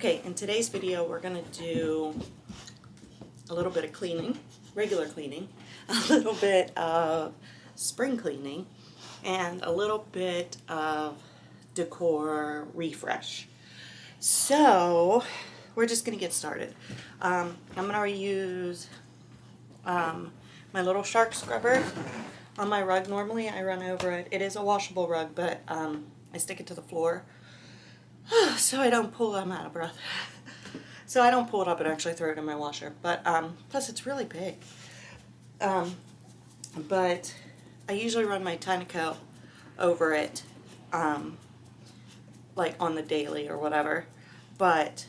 Okay, in today's video we're going to do a little bit of cleaning, regular cleaning, a little bit of spring cleaning, and a little bit of decor refresh. So we're just going to get started. I'm going to use my little shark scrubber on my rug. Normally I run over it. It is a washable rug, but I stick it to the floor so I don't pull. I'm out of breath. So I don't pull it up and actually throw it in my washer. But plus it's really big. But I usually run my Tineco over it, like on the daily or whatever. But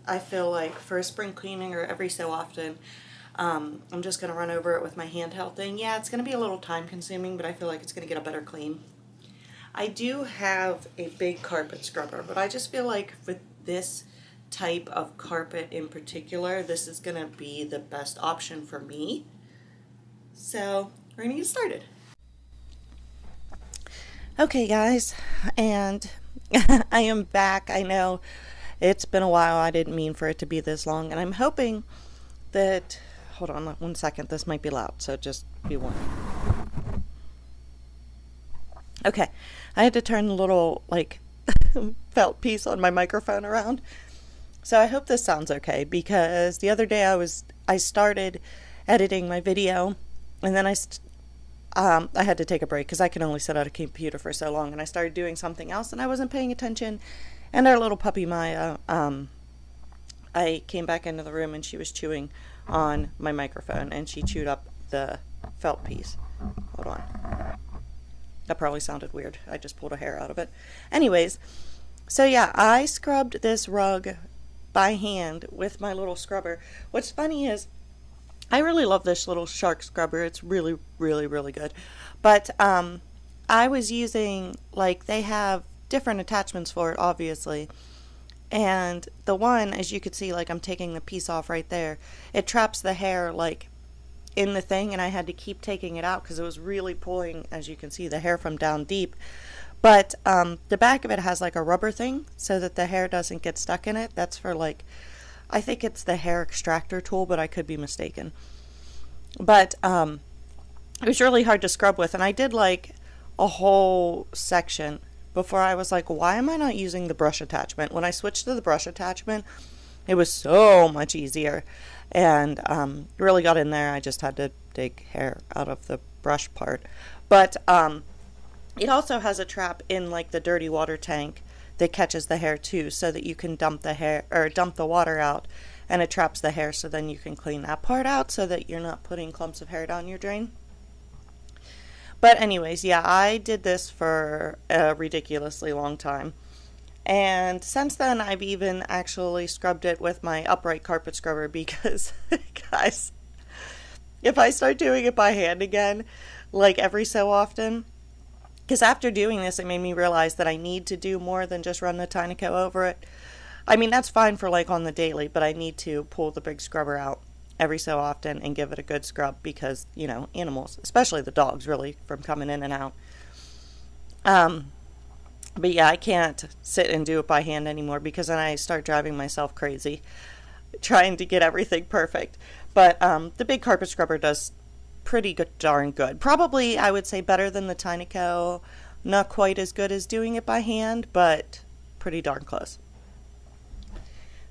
I feel like for a spring cleaning or every so often, I'm just going to run over it with my handheld thing. Yeah, it's going to be a little time consuming, but I feel like it's going to get a better clean. I do have a big carpet scrubber, but I just feel like with this type of carpet in particular, this is going to be the best option for me. So we're going to get started. Okay, guys, and I am back. I know it's been a while. I didn't mean for it to be this long, and I'm hoping that, hold on 1 second, this might be loud, so just be warned. Okay, I had to turn the little, like, felt piece on my microphone around. So I hope this sounds okay, because the other day I started editing my video, and then I had to take a break because I can only sit at a computer for so long, and I started doing something else, and I wasn't paying attention. And our little puppy Maya, I came back into the room, and she was chewing on my microphone, and she chewed up the felt piece. Hold on. That probably sounded weird. I just pulled a hair out of it. Anyways, so yeah, I scrubbed this rug by hand with my little scrubber. What's funny is I really love this little shark scrubber. It's really, really, really good. But I was using, like, they have different attachments for it, obviously. And the one, as you could see, like, I'm taking the piece off right there. It traps the hair, like, in the thing, and I had to keep taking it out because it was really pulling, as you can see, the hair from down deep. But the back of it has like a rubber thing so that the hair doesn't get stuck in it. That's for, like, I think it's the hair extractor tool, but I could be mistaken. But it was really hard to scrub with, and I did like a whole section before I was like, why am I not using the brush attachment? When I switched to the brush attachment, it was so much easier. And really got in there. I just had to dig hair out of the brush part. But it also has a trap in, like, the dirty water tank that catches the hair too, so that you can dump the hair or dump the water out, and it traps the hair, so then you can clean that part out so that you're not putting clumps of hair down your drain. But anyways, yeah, I did this for a ridiculously long time. And since then, I've even actually scrubbed it with my upright carpet scrubber because, guys, if I start doing it by hand again, like every so often, because after doing this, it made me realize that I need to do more than just run the Tineco over it. I mean, that's fine for, like, on the daily, but I need to pull the big scrubber out every so often and give it a good scrub because, you know, animals, especially the dogs, really, from coming in and out. But yeah, I can't sit and do it by hand anymore because then I start driving myself crazy trying to get everything perfect. But the big carpet scrubber does pretty good, darn good. Probably, I would say, better than the Tineco. Not quite as good as doing it by hand, but pretty darn close.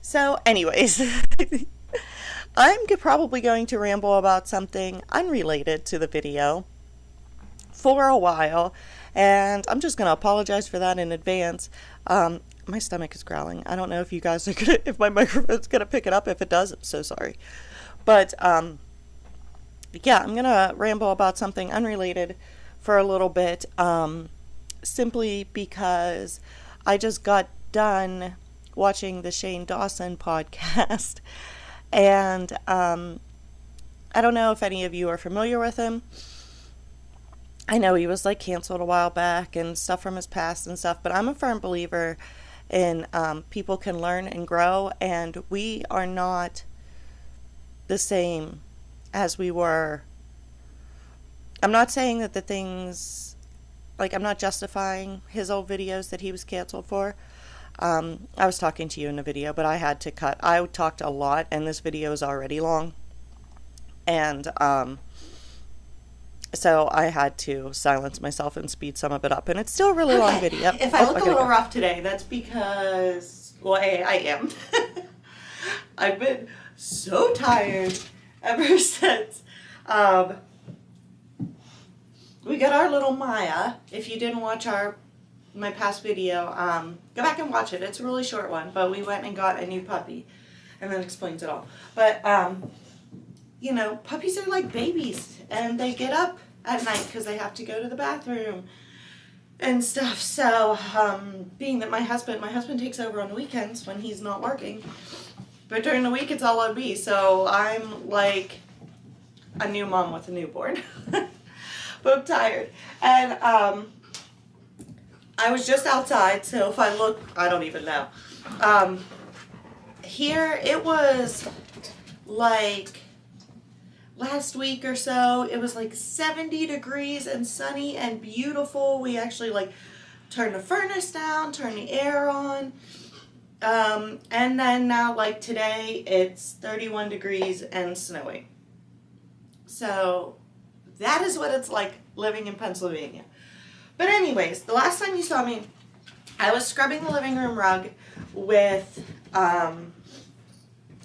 So anyways, I'm probably going to ramble about something unrelated to the video for a while. And I'm just going to apologize for that in advance. My stomach is growling. I don't know if you guys are going to, if my microphone's going to pick it up. If it does, I'm so sorry. But, yeah, I'm going to ramble about something unrelated for a little bit. Simply because I just got done watching the Shane Dawson podcast. And, I don't know if any of you are familiar with him. I know he was, like, canceled a while back and stuff from his past and stuff, but I'm a firm believer in people can learn and grow, and we are not the same as we were. I'm not saying that the things, like, I'm not justifying his old videos that he was canceled for. I was talking to you in the video, but I had to cut. I talked a lot, and this video is already long. And so I had to silence myself and speed some of it up. And it's still a really long video. If I look a little rough today, that's because, well, I am. I've been so tired ever since we got our little Maya. If you didn't watch my past video, go back and watch it. It's a really short one, but we went and got a new puppy, and then explains it all. But you know, puppies are like babies, and they get up at night because they have to go to the bathroom and stuff. So being that my husband takes over on the weekends when he's not working, but during the week it's all on me. So I'm like a new mom with a newborn. But I'm tired. And I was just outside, so if I look, I don't even know. Here it was like last week or so, it was like 70 degrees and sunny and beautiful. We actually like turned the furnace down, turned the air on. And then now, like today, it's 31 degrees and snowing. So that is what it's like living in Pennsylvania. But anyways, the last time you saw me, I was scrubbing the living room rug with my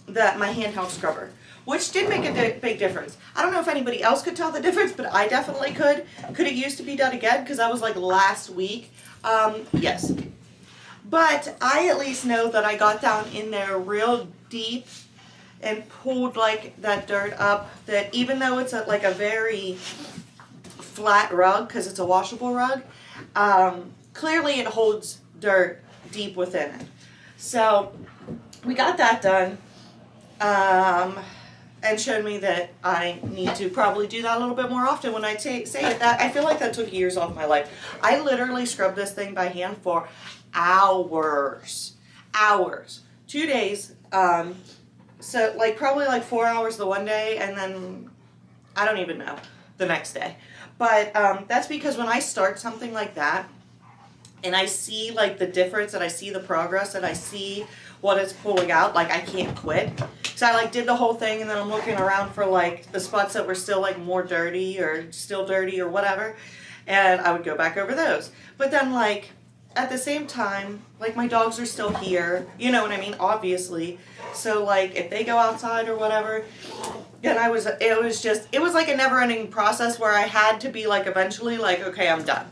handheld scrubber, which did make a big difference. I don't know if anybody else could tell the difference, but I definitely could. Could it use to be done again? Because I was like last week. Yes. But I at least know that I got down in there real deep and pulled like that dirt up, that even though it's like a very flat rug, because it's a washable rug, clearly it holds dirt deep within it. So we got that done. And showed me that I need to probably do that a little bit more often. When I say it, that I feel like that took years off my life. I literally scrubbed this thing by hand for hours. 2 days. So like probably like 4 hours the one day, and then I don't even know the next day. But that's because when I start something like that, and I see like the difference, and I see the progress, and I see what it's pulling out, like I can't quit. So I like did the whole thing, and then I'm looking around for like the spots that were still like more dirty or still dirty or whatever, and I would go back over those. But then like at the same time, like my dogs are still here, you know what I mean, obviously. So like if they go outside or whatever, then it was like a never-ending process where I had to be like eventually like, okay, I'm done.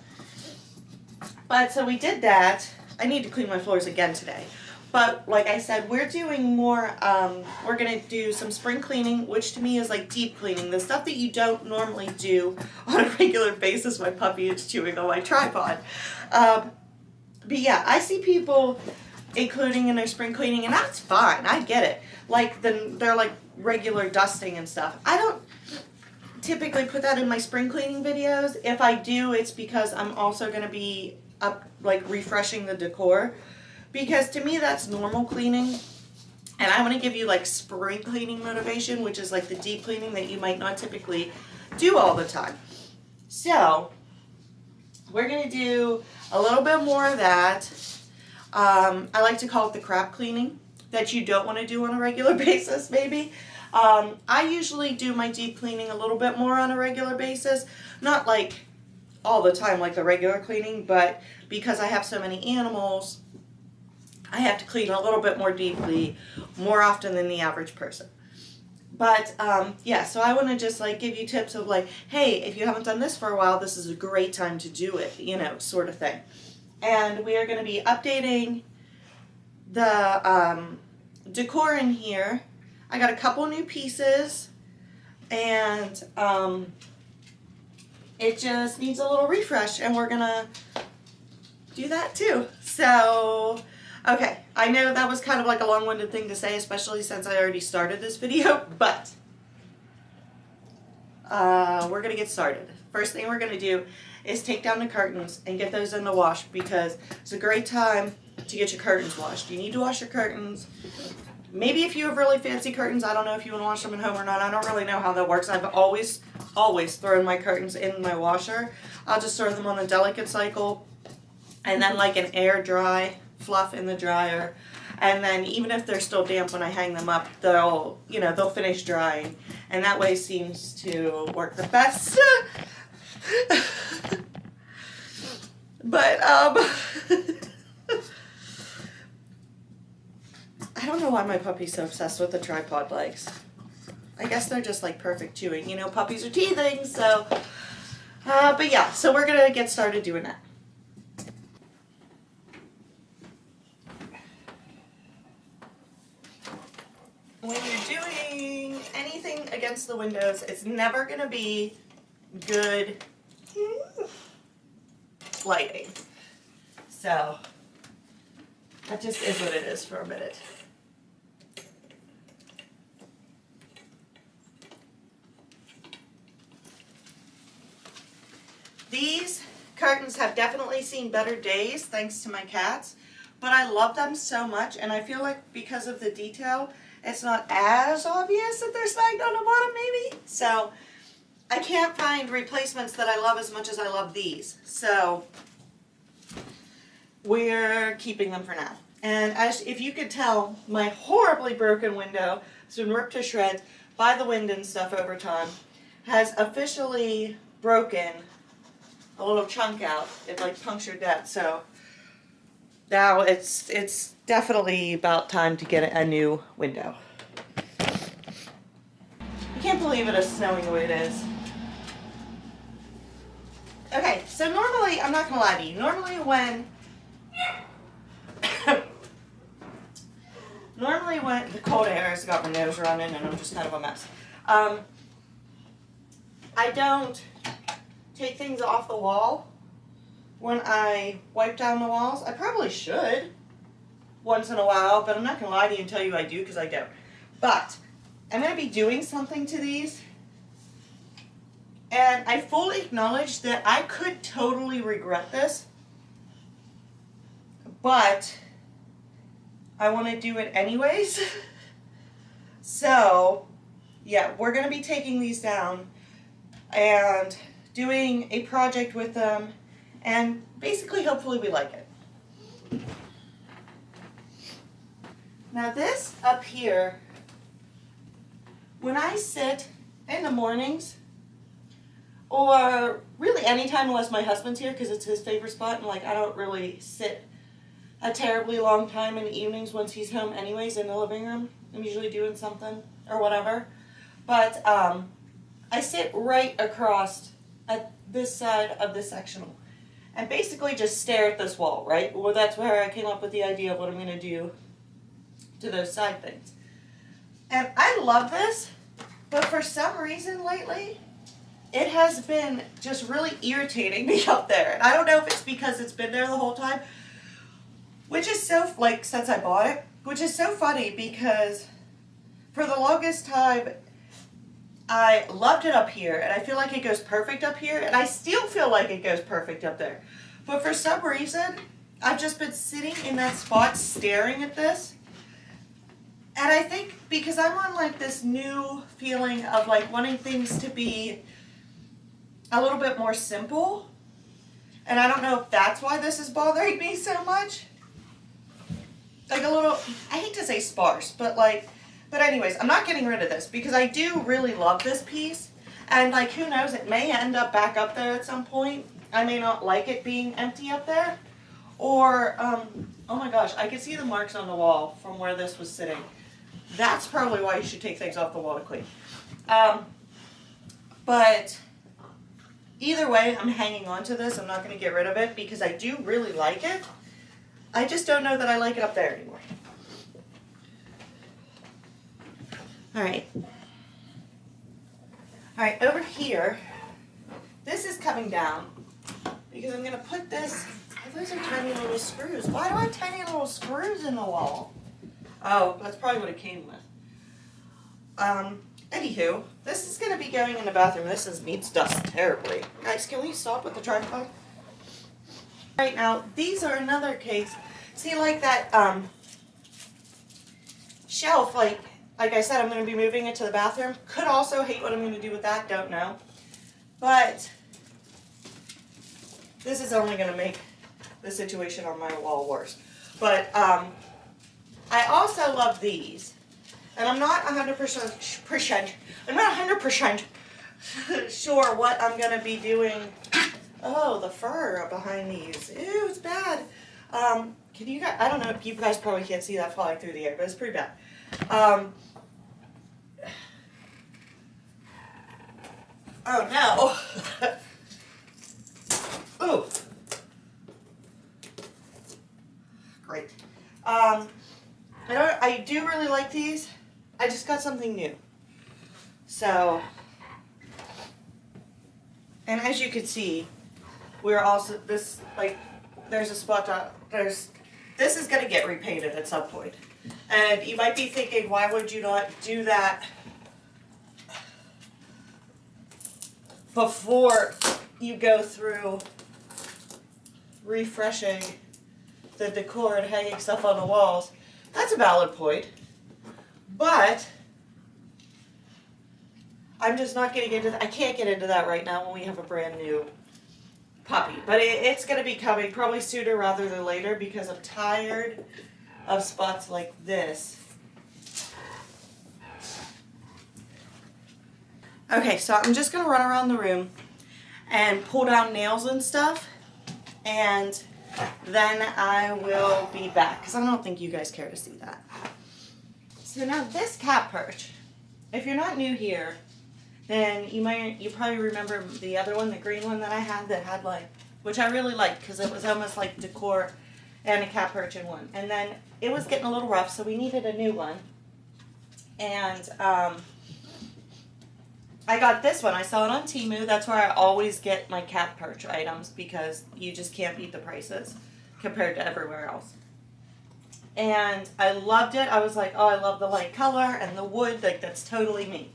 But so we did that. I need to clean my floors again today. But like I said, we're doing more, we're going to do some spring cleaning, which to me is like deep cleaning. The stuff that you don't normally do on a regular basis. My puppy is chewing on my tripod. But yeah, I see people including in their spring cleaning, and that's fine. I get it. Like they're like regular dusting and stuff. I don't typically put that in my spring cleaning videos. If I do, it's because I'm also going to be up like refreshing the decor. Because to me, that's normal cleaning. And I want to give you like spring cleaning motivation, which is like the deep cleaning that you might not typically do all the time. So we're going to do a little bit more of that. I like to call it the crap cleaning that you don't want to do on a regular basis, maybe. I usually do my deep cleaning a little bit more on a regular basis. Not like all the time like the regular cleaning, but because I have so many animals, I have to clean a little bit more deeply, more often than the average person. But yeah, so I want to just like give you tips of like, hey, if you haven't done this for a while, this is a great time to do it, you know, sort of thing. And we are going to be updating the decor in here. I got a couple new pieces, and it just needs a little refresh, and we're going to do that too. So okay, I know that was kind of like a long-winded thing to say, especially since I already started this video, but we're going to get started. First thing we're going to do is take down the curtains and get those in the wash, because it's a great time to get your curtains washed. You need to wash your curtains. Maybe if you have really fancy curtains, I don't know if you want to wash them at home or not. I don't really know how that works. I've always thrown my curtains in my washer. I'll just throw them on the delicate cycle, and then like an air dry fluff in the dryer. And then even if they're still damp when I hang them up, they'll finish drying. And that way seems to work the best. But, I don't know why my puppy's so obsessed with the tripod legs. I guess they're just like perfect chewing. You know, puppies are teething, so. But yeah, so we're going to get started doing that. When you're doing anything against the windows, it's never going to be good lighting. So, that just is what it is for a minute. These curtains have definitely seen better days thanks to my cats, but I love them so much, and I feel like because of the detail, it's not as obvious that they're snagged on the bottom maybe. So I can't find replacements that I love as much as I love these. So we're keeping them for now. And if you could tell, my horribly broken window has been ripped to shreds by the wind and stuff over time, has officially broken a little chunk out. It like punctured that. So now it's definitely about time to get a new window. I can't believe it is snowing the way it is. Okay, so normally, I'm not gonna lie to you, normally when the cold air has got my nose running and I'm just kind of a mess. I don't take things off the wall when I wipe down the walls. I probably should once in a while, but I'm not going to lie to you and tell you I do, because I don't. But I'm going to be doing something to these, and I fully acknowledge that I could totally regret this, but I want to do it anyways. So yeah, we're going to be taking these down and doing a project with them, and basically hopefully we like it. Now this up here, when I sit in the mornings, or really anytime unless my husband's here because it's his favorite spot, and like I don't really sit a terribly long time in the evenings once he's home anyways in the living room. I'm usually doing something or whatever. But I sit right across at this side of the sectional and basically just stare at this wall, right? Well, that's where I came up with the idea of what I'm going to do to those side things. And I love this, but for some reason lately, it has been just really irritating me up there. And I don't know if it's because it's been there the whole time, which is so, like, since I bought it, which is so funny because for the longest time, I loved it up here, and I feel like it goes perfect up here, and I still feel like it goes perfect up there. But for some reason, I've just been sitting in that spot staring at this, and I think because I'm on like this new feeling of like wanting things to be a little bit more simple, and I don't know if that's why this is bothering me so much. Like a little, I hate to say sparse, but anyways, I'm not getting rid of this because I do really love this piece, and like who knows, it may end up back up there at some point. I may not like it being empty up there, or oh my gosh, I can see the marks on the wall from where this was sitting. That's probably why you should take things off the wall to clean. But either way, I'm hanging on to this. I'm not going to get rid of it because I do really like it. I just don't know that I like it up there anymore. Alright, over here, this is coming down because I'm going to put this, oh, those are tiny little screws. Why do I have tiny little screws in the wall? Oh, that's probably what it came with. Anywho, this is going to be going in the bathroom. This needs dust terribly. Guys, can we stop with the tripod? Right now, these are another case. See, like that shelf, like I said, I'm going to be moving it to the bathroom. Could also hate what I'm going to do with that, don't know. But this is only going to make the situation on my wall worse. But I also love these. And I'm not 100% I'm not 100% sure what I'm going to be doing. Oh, the fur behind these. Ew, it's bad. Can you guys, I don't know, you guys probably can't see that flying through the air, but it's pretty bad. Oh no. Ooh. Great. I do really like these. I just got something new. So, and as you can see, we're also, there's a spot, this is going to get repainted at some point. And you might be thinking, why would you not do that before you go through refreshing the decor and hanging stuff on the walls? That's a valid point. But I'm just not getting into that. I can't get into that right now when we have a brand new puppy. But it's going to be coming probably sooner rather than later because I'm tired of spots like this. Okay, so I'm just going to run around the room and pull down nails and stuff. And then I will be back because I don't think you guys care to see that. So now this cat perch, if you're not new here, then you probably remember the other one, the green one that I had that had which I really liked because it was almost like decor and a cat perch in one. And then it was getting a little rough, so we needed a new one. And I got this one. I saw it on Temu. That's where I always get my cat perch items because you just can't beat the prices compared to everywhere else. And I loved it. I was like, oh, I love the light color and the wood. That's totally me.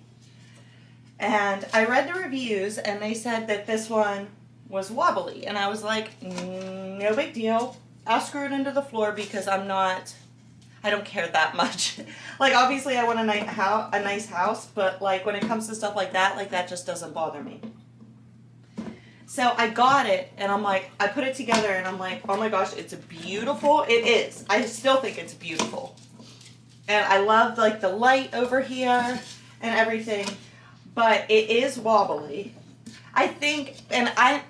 And I read the reviews and they said that this one was wobbly. And I was like, no big deal. I'll screw it into the floor because I don't care that much. Obviously I want a nice house, but when it comes to stuff like that just doesn't bother me. So I got it and I put it together and I'm like, oh my gosh, it's beautiful. It is. I still think it's beautiful. And I love the light over here and everything, but it is wobbly. I think, and I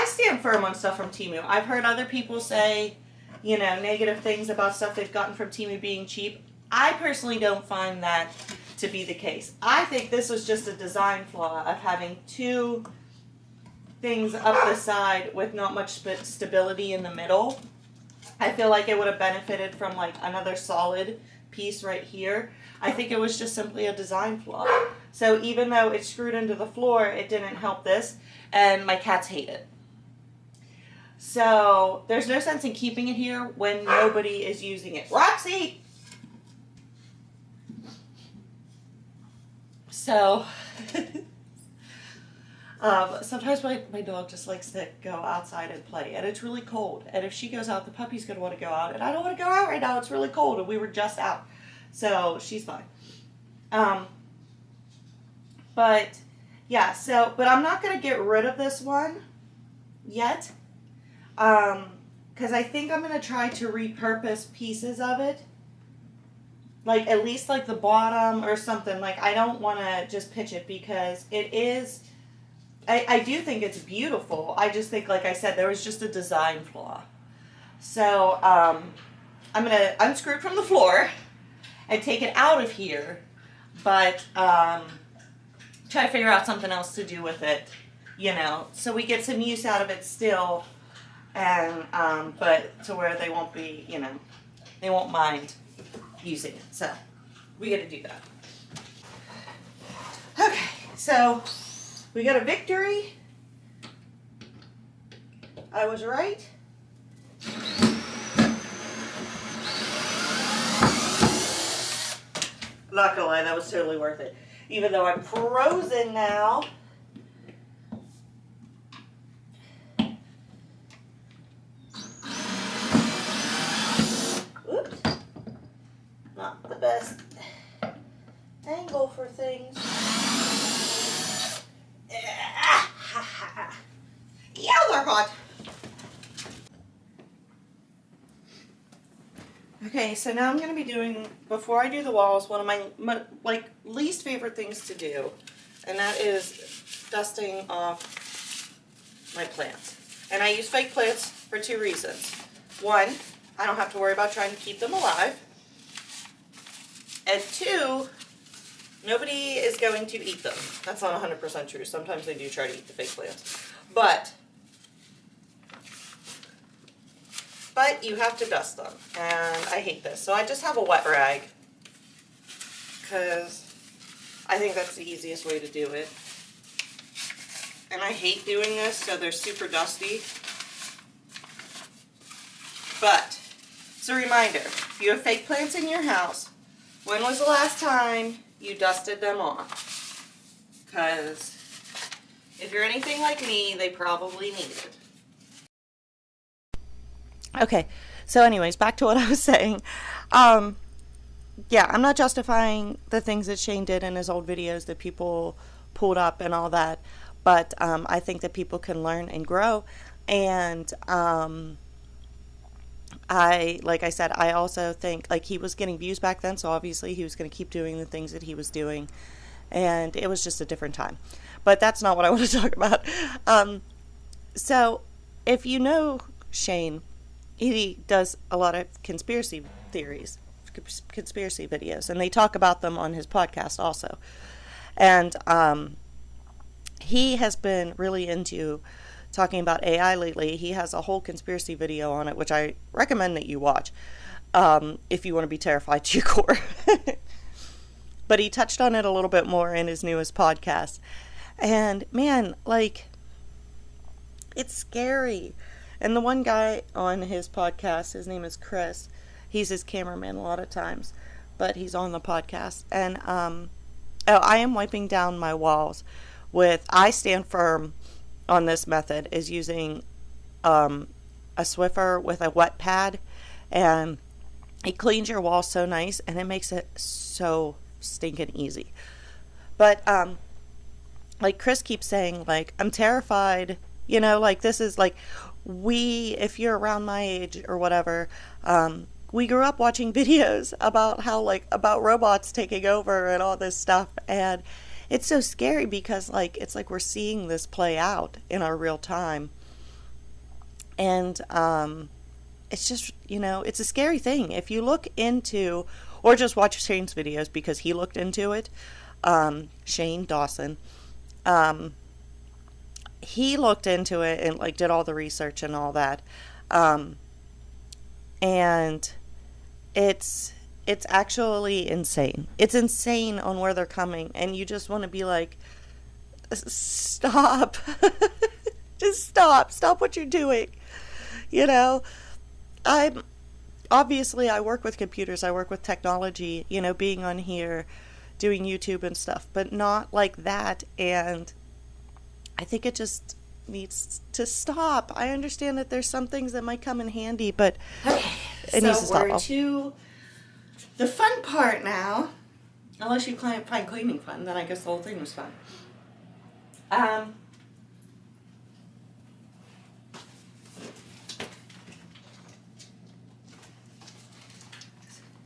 stand firm on stuff from Temu. I've heard other people say, negative things about stuff they've gotten from Temu being cheap. I personally don't find that to be the case. I think this was just a design flaw of having two things up the side with not much stability in the middle. I feel like it would have benefited from another solid piece right here. I think it was just simply a design flaw. So even though it's screwed into the floor, it didn't help this, and my cats hate it. So there's no sense in keeping it here when nobody is using it. Roxy! So sometimes my dog just likes to go outside and play, and it's really cold. And if she goes out, the puppy's going to want to go out, and I don't want to go out right now. It's really cold, and we were just out. So she's fine. But yeah, but I'm not going to get rid of this one yet. Because I think I'm going to try to repurpose pieces of it. At least the bottom or something. I don't want to just pitch it because it is, I do think it's beautiful. I just think, like I said, there was just a design flaw. So, I'm going to unscrew it from the floor and take it out of here. But, try to figure out something else to do with it, so we get some use out of it still. And, but to where they won't be, they won't mind using it. So, we got to do that. Okay, so we got a victory. I was right. Not gonna lie, that was totally worth it. Even though I'm frozen now. Not the best angle for things. Yeah, they're hot. Okay, so now I'm going to be doing, before I do the walls, one of my like least favorite things to do, and that is dusting off my plants. And I use fake plants for 2 reasons. One, I don't have to worry about trying to keep them alive. And 2, nobody is going to eat them. That's not 100% true. Sometimes they do try to eat the fake plants. But you have to dust them, and I hate this. So I just have a wet rag, because I think that's the easiest way to do it. And I hate doing this, so they're super dusty. But, it's a reminder, if you have fake plants in your house, when was the last time you dusted them off? Because if you're anything like me, they probably need it. Okay, so anyways, back to what I was saying. Yeah, I'm not justifying the things that Shane did in his old videos that people pulled up and all that, but I think that people can learn and grow. And like I said, I also think, like, he was getting views back then, so obviously he was going to keep doing the things that he was doing, and it was just a different time. But that's not what I want to talk about. So if you know Shane, he does a lot of conspiracy theories, conspiracy videos, and they talk about them on his podcast also. And he has been really into talking about AI lately. He has a whole conspiracy video on it, which I recommend that you watch if you want to be terrified to your core. But he touched on it a little bit more in his newest podcast. And man, like, it's scary. And the one guy on his podcast, his name is Chris. He's his cameraman a lot of times, but he's on the podcast. And I am wiping down my walls with, I stand firm on this method, is using a Swiffer with a wet pad, and it cleans your wall so nice, and it makes it so stinking easy. But like Chris keeps saying, like, I'm terrified, you know, like, this is like, if you're around my age or whatever, we grew up watching videos about how, like, about robots taking over and all this stuff, and it's so scary because, like, it's like we're seeing this play out in our real time. And it's just, you know, it's a scary thing. If you look into, or just watch Shane's videos, because he looked into it, Shane Dawson, he looked into it and, like, did all the research and all that. And it's actually insane. It's insane on where they're coming, and you just want to be like, stop. Just stop what you're doing. You know, I work with computers, I work with technology, you know, being on here, doing YouTube and stuff, but not like that. And I think it just needs to stop. I understand that there's some things that might come in handy, but okay, it needs to stop. We're to the fun part now. Unless you find cleaning fun, then I guess the whole thing was fun.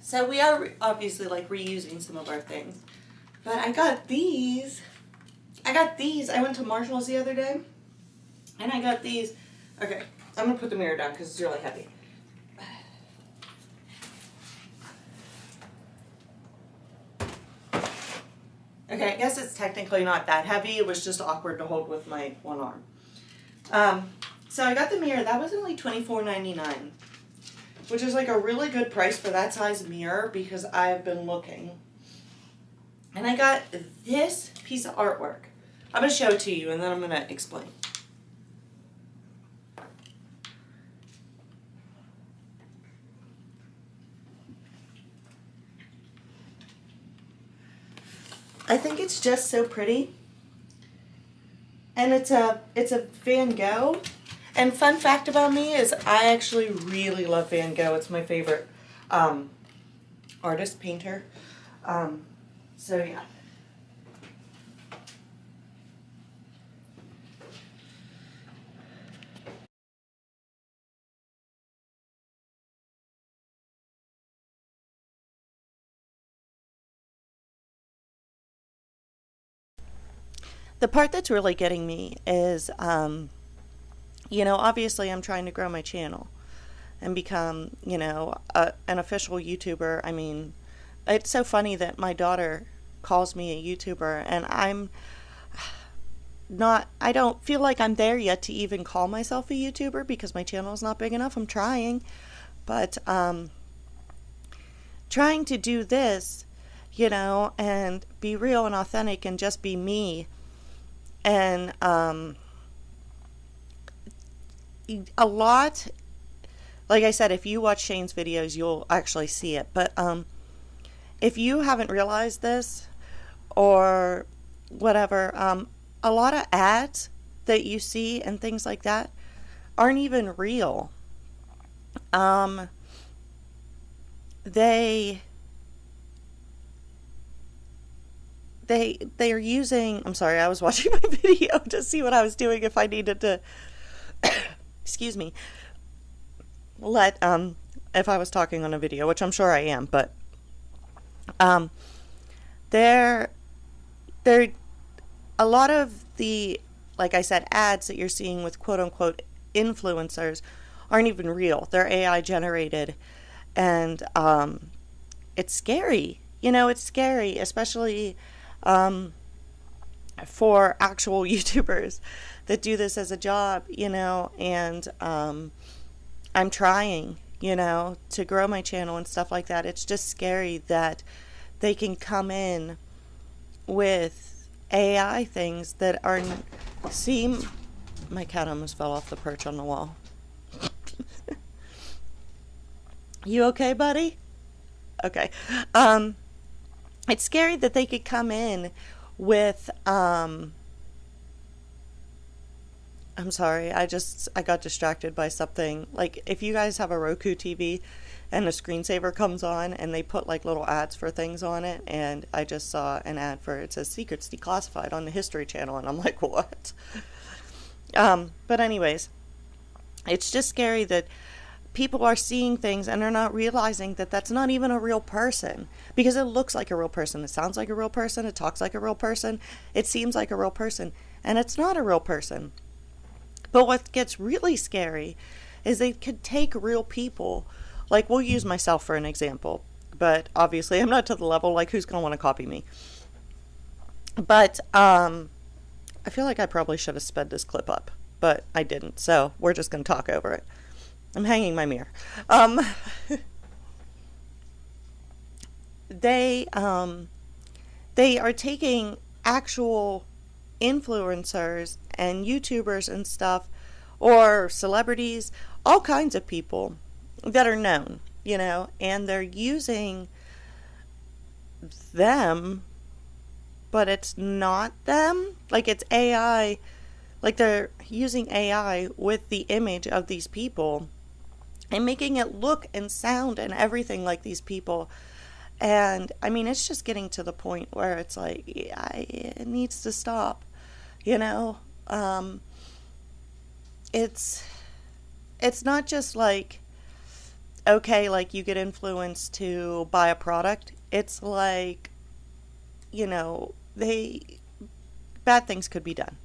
So we are obviously, like, reusing some of our things, but I got these. I went to Marshall's the other day, and I got these. Okay, I'm gonna put the mirror down because it's really heavy. Okay, I guess it's technically not that heavy. It was just awkward to hold with my one arm. So I got the mirror. That was only $24.99, which is, like, a really good price for that size mirror, because I've been looking. And I got this piece of artwork. I'm going to show it to you, and then I'm going to explain. I think it's just so pretty. And it's a Van Gogh. And fun fact about me is I actually really love Van Gogh. It's my favorite artist, painter. So yeah. the part that's really getting me is, obviously I'm trying to grow my channel and become, an official YouTuber. I mean, it's so funny that my daughter calls me a YouTuber, and I don't feel like I'm there yet to even call myself a YouTuber because my channel is not big enough. I'm trying, but trying to do this, and be real and authentic and just be me. And a lot, like I said, if you watch Shane's videos, you'll actually see it. But if you haven't realized this or whatever, a lot of ads that you see and things like that aren't even real. They are using, I'm sorry, I was watching my video to see what I was doing if I needed to excuse me, if I was talking on a video, which I'm sure I am, but they're a lot of the, like I said, ads that you're seeing with quote unquote influencers aren't even real. They're AI generated, and it's scary. It's scary, especially for actual YouTubers that do this as a job, and I'm trying, to grow my channel and stuff like that. It's just scary that they can come in with AI things that my cat almost fell off the perch on the wall. You okay, buddy? Okay. It's scary that they could come in with, I'm sorry, I got distracted by something. Like, if you guys have a Roku TV and a screensaver comes on and they put like little ads for things on it, and I just saw an ad for, it says Secrets Declassified on the History Channel, and I'm like, what? But anyways, it's just scary that people are seeing things and they're not realizing that that's not even a real person, because it looks like a real person, it sounds like a real person, it talks like a real person, it seems like a real person, and it's not a real person. But what gets really scary is they could take real people, like, we'll use myself for an example, but obviously I'm not to the level, like, who's going to want to copy me? But I feel like I probably should have sped this clip up, but I didn't, so we're just going to talk over it. I'm hanging my mirror. They are taking actual influencers and YouTubers and stuff, or celebrities, all kinds of people that are known, and they're using them, but it's not them. Like, it's AI. Like, they're using AI with the image of these people and making it look and sound and everything like these people. And I mean, it's just getting to the point where it's like, it needs to stop, it's not just like, okay, like, you get influenced to buy a product. It's like, bad things could be done.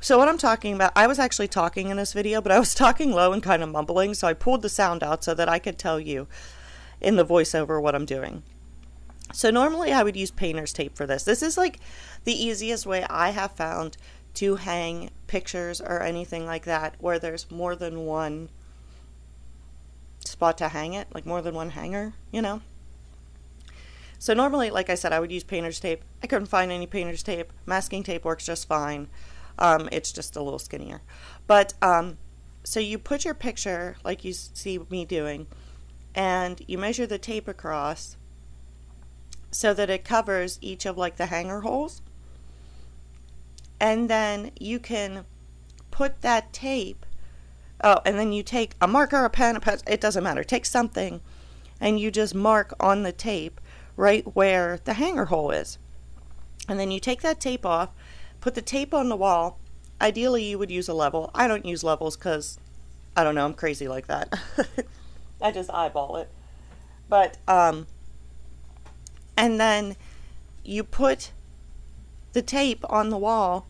So what I'm talking about, I was actually talking in this video, but I was talking low and kind of mumbling, so I pulled the sound out so that I could tell you in the voiceover what I'm doing. So normally I would use painter's tape for this. This is like the easiest way I have found to hang pictures or anything like that, where there's more than one spot to hang it, like more than one hanger, So normally, like I said, I would use painter's tape. I couldn't find any painter's tape. Masking tape works just fine. It's just a little skinnier. But so you put your picture, like you see me doing, and you measure the tape across so that it covers each of like the hanger holes. And then you can put that tape, and then you take a marker, a pen, it doesn't matter. Take something and you just mark on the tape right where the hanger hole is. And then you take that tape off, put the tape on the wall. Ideally, you would use a level. I don't use levels because, I don't know, I'm crazy like that. I just eyeball it. But, and then you put the tape on the wall,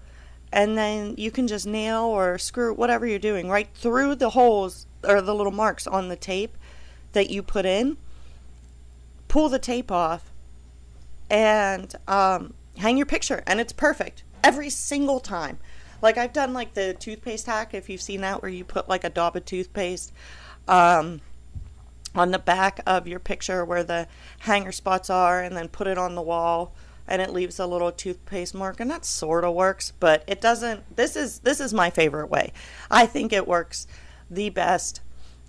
and then you can just nail or screw whatever you're doing right through the holes or the little marks on the tape that you put in. Pull the tape off and hang your picture, and it's perfect every single time. Like, I've done like the toothpaste hack, if you've seen that, where you put like a daub of toothpaste on the back of your picture where the hanger spots are, and then put it on the wall, and it leaves a little toothpaste mark, and that sort of works, but it doesn't. This is my favorite way. I think it works the best.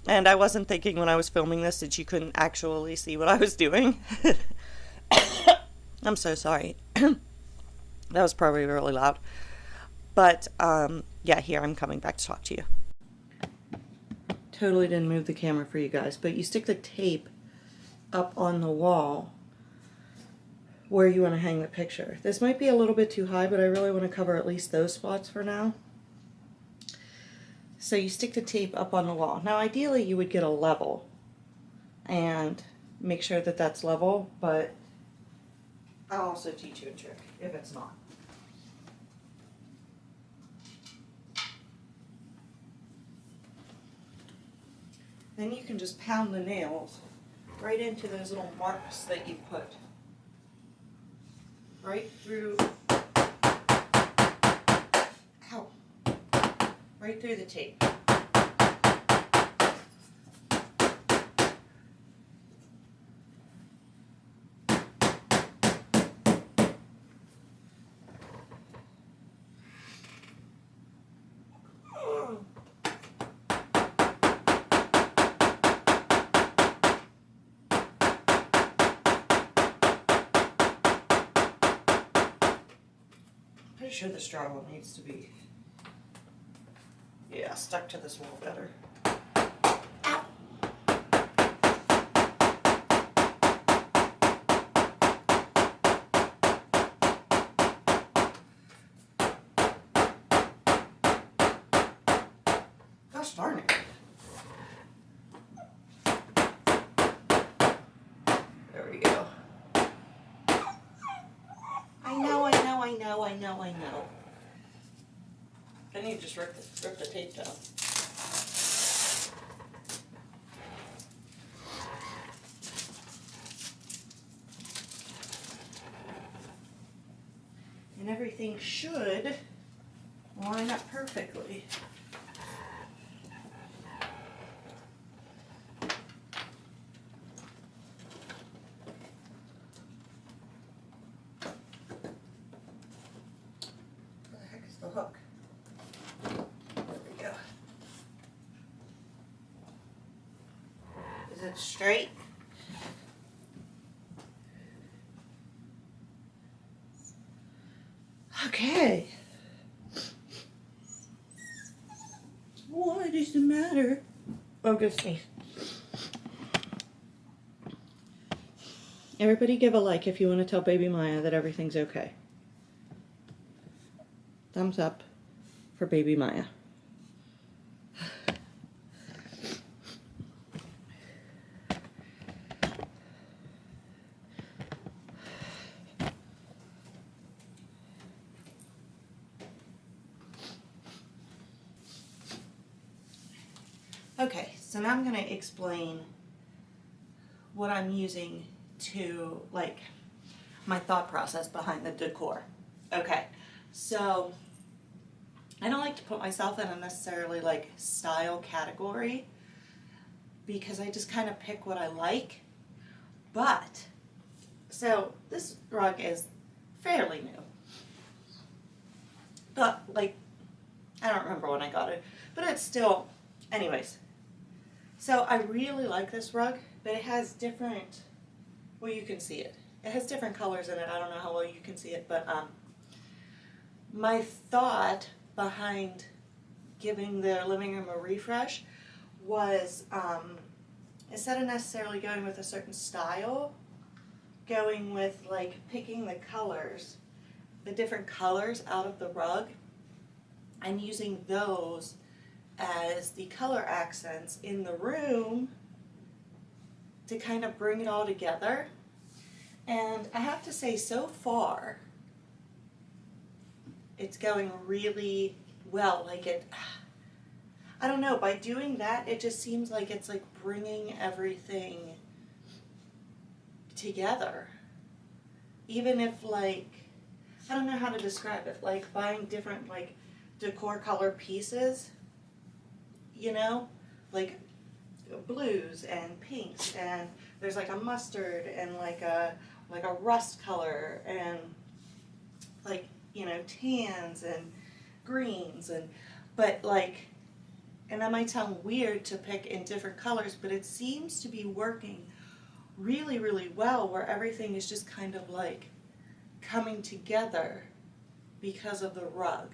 And I wasn't thinking when I was filming this that you couldn't actually see what I was doing. I'm so sorry. That was probably really loud. But, yeah, here, I'm coming back to talk to you. Totally didn't move the camera for you guys, but you stick the tape up on the wall where you want to hang the picture. This might be a little bit too high, but I really want to cover at least those spots for now. So you stick the tape up on the wall. Now, ideally, you would get a level and make sure that that's level, but I'll also teach you a trick if it's not. Then you can just pound the nails right into those little marks that you put right through, ow, right through the tape. Pretty sure this drywall needs to be, yeah, stuck to this wall better. Ow. Gosh darn it. There we go. I know. Then you just rip the tape down. And everything should line up perfectly. The hook. There we go. Is it straight? Okay. What is the matter? Oh, good sneeze. Everybody give a like if you want to tell baby Maya that everything's okay. Thumbs up for baby Maya. Okay, so now I'm going to explain what I'm using to, like, my thought process behind the decor. Okay, so I don't like to put myself in a necessarily like style category because I just kind of pick what I like. But, so this rug is fairly new. But, like, I don't remember when I got it, but it's still, anyways. So I really like this rug, but it has different, well, you can see it. It has different colors in it. I don't know how well you can see it, but my thought behind giving the living room a refresh was instead of necessarily going with a certain style, going with like picking the colors, the different colors out of the rug and using those as the color accents in the room to kind of bring it all together. And I have to say, so far, it's going really well. Like I don't know, by doing that, it just seems like it's like bringing everything together. Even if like, I don't know how to describe it, like buying different like decor color pieces, you know, like blues and pinks, and there's like a mustard and like a rust color, and like, you know, tans and greens, and but like, and that might sound weird to pick in different colors, but it seems to be working really, really well, where everything is just kind of like coming together because of the rug.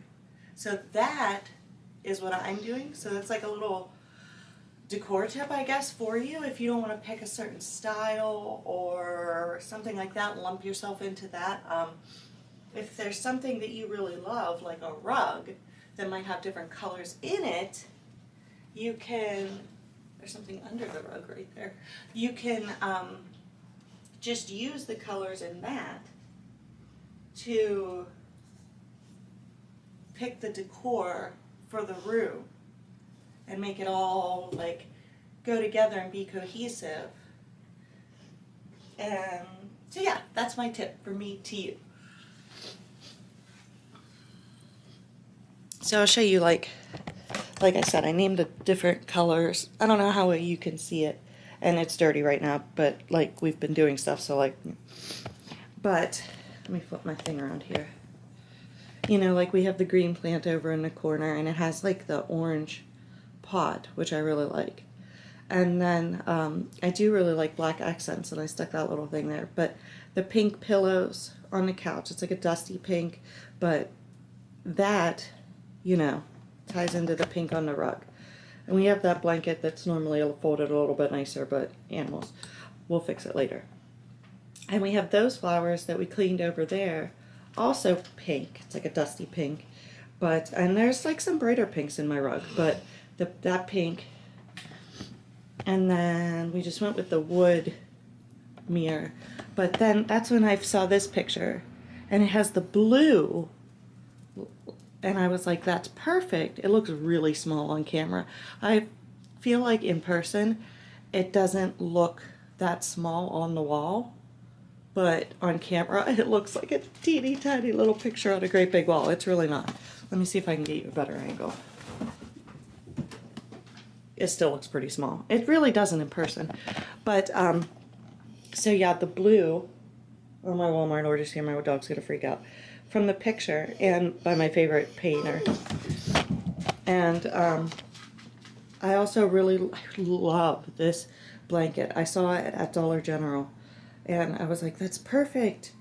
So that is what I'm doing. So that's like a little decor tip, I guess, for you if you don't want to pick a certain style or something like that, lump yourself into that. If there's something that you really love, like a rug that might have different colors in it, you can, there's something under the rug right there, you can just use the colors in that to pick the decor for the room and make it all like go together and be cohesive. And so yeah, that's my tip for me to you. So I'll show you, like I said, I named the different colors. I don't know how you can see it, and it's dirty right now, but like we've been doing stuff, so like, but let me flip my thing around here. You know, like we have the green plant over in the corner, and it has like the orange pot, which I really like. And then I do really like black accents, and I stuck that little thing there. But the pink pillows on the couch, it's like a dusty pink, but that, you know, ties into the pink on the rug. And we have that blanket that's normally folded a little bit nicer, but animals, we'll fix it later. And we have those flowers that we cleaned over there, also pink. It's like a dusty pink, but, and there's like some brighter pinks in my rug, but that pink. And then we just went with the wood mirror. But then that's when I saw this picture, and it has the blue, and I was like, that's perfect. It looks really small on camera. I feel like in person it doesn't look that small on the wall, but on camera it looks like a teeny tiny little picture on a great big wall. It's really not. Let me see if I can get you a better angle. It still looks pretty small. It really doesn't in person. But so yeah, the blue on my Walmart orders here, my dog's gonna freak out, from the picture, and by my favorite painter. And I also really love this blanket. I saw it at Dollar General, and I was like, that's perfect.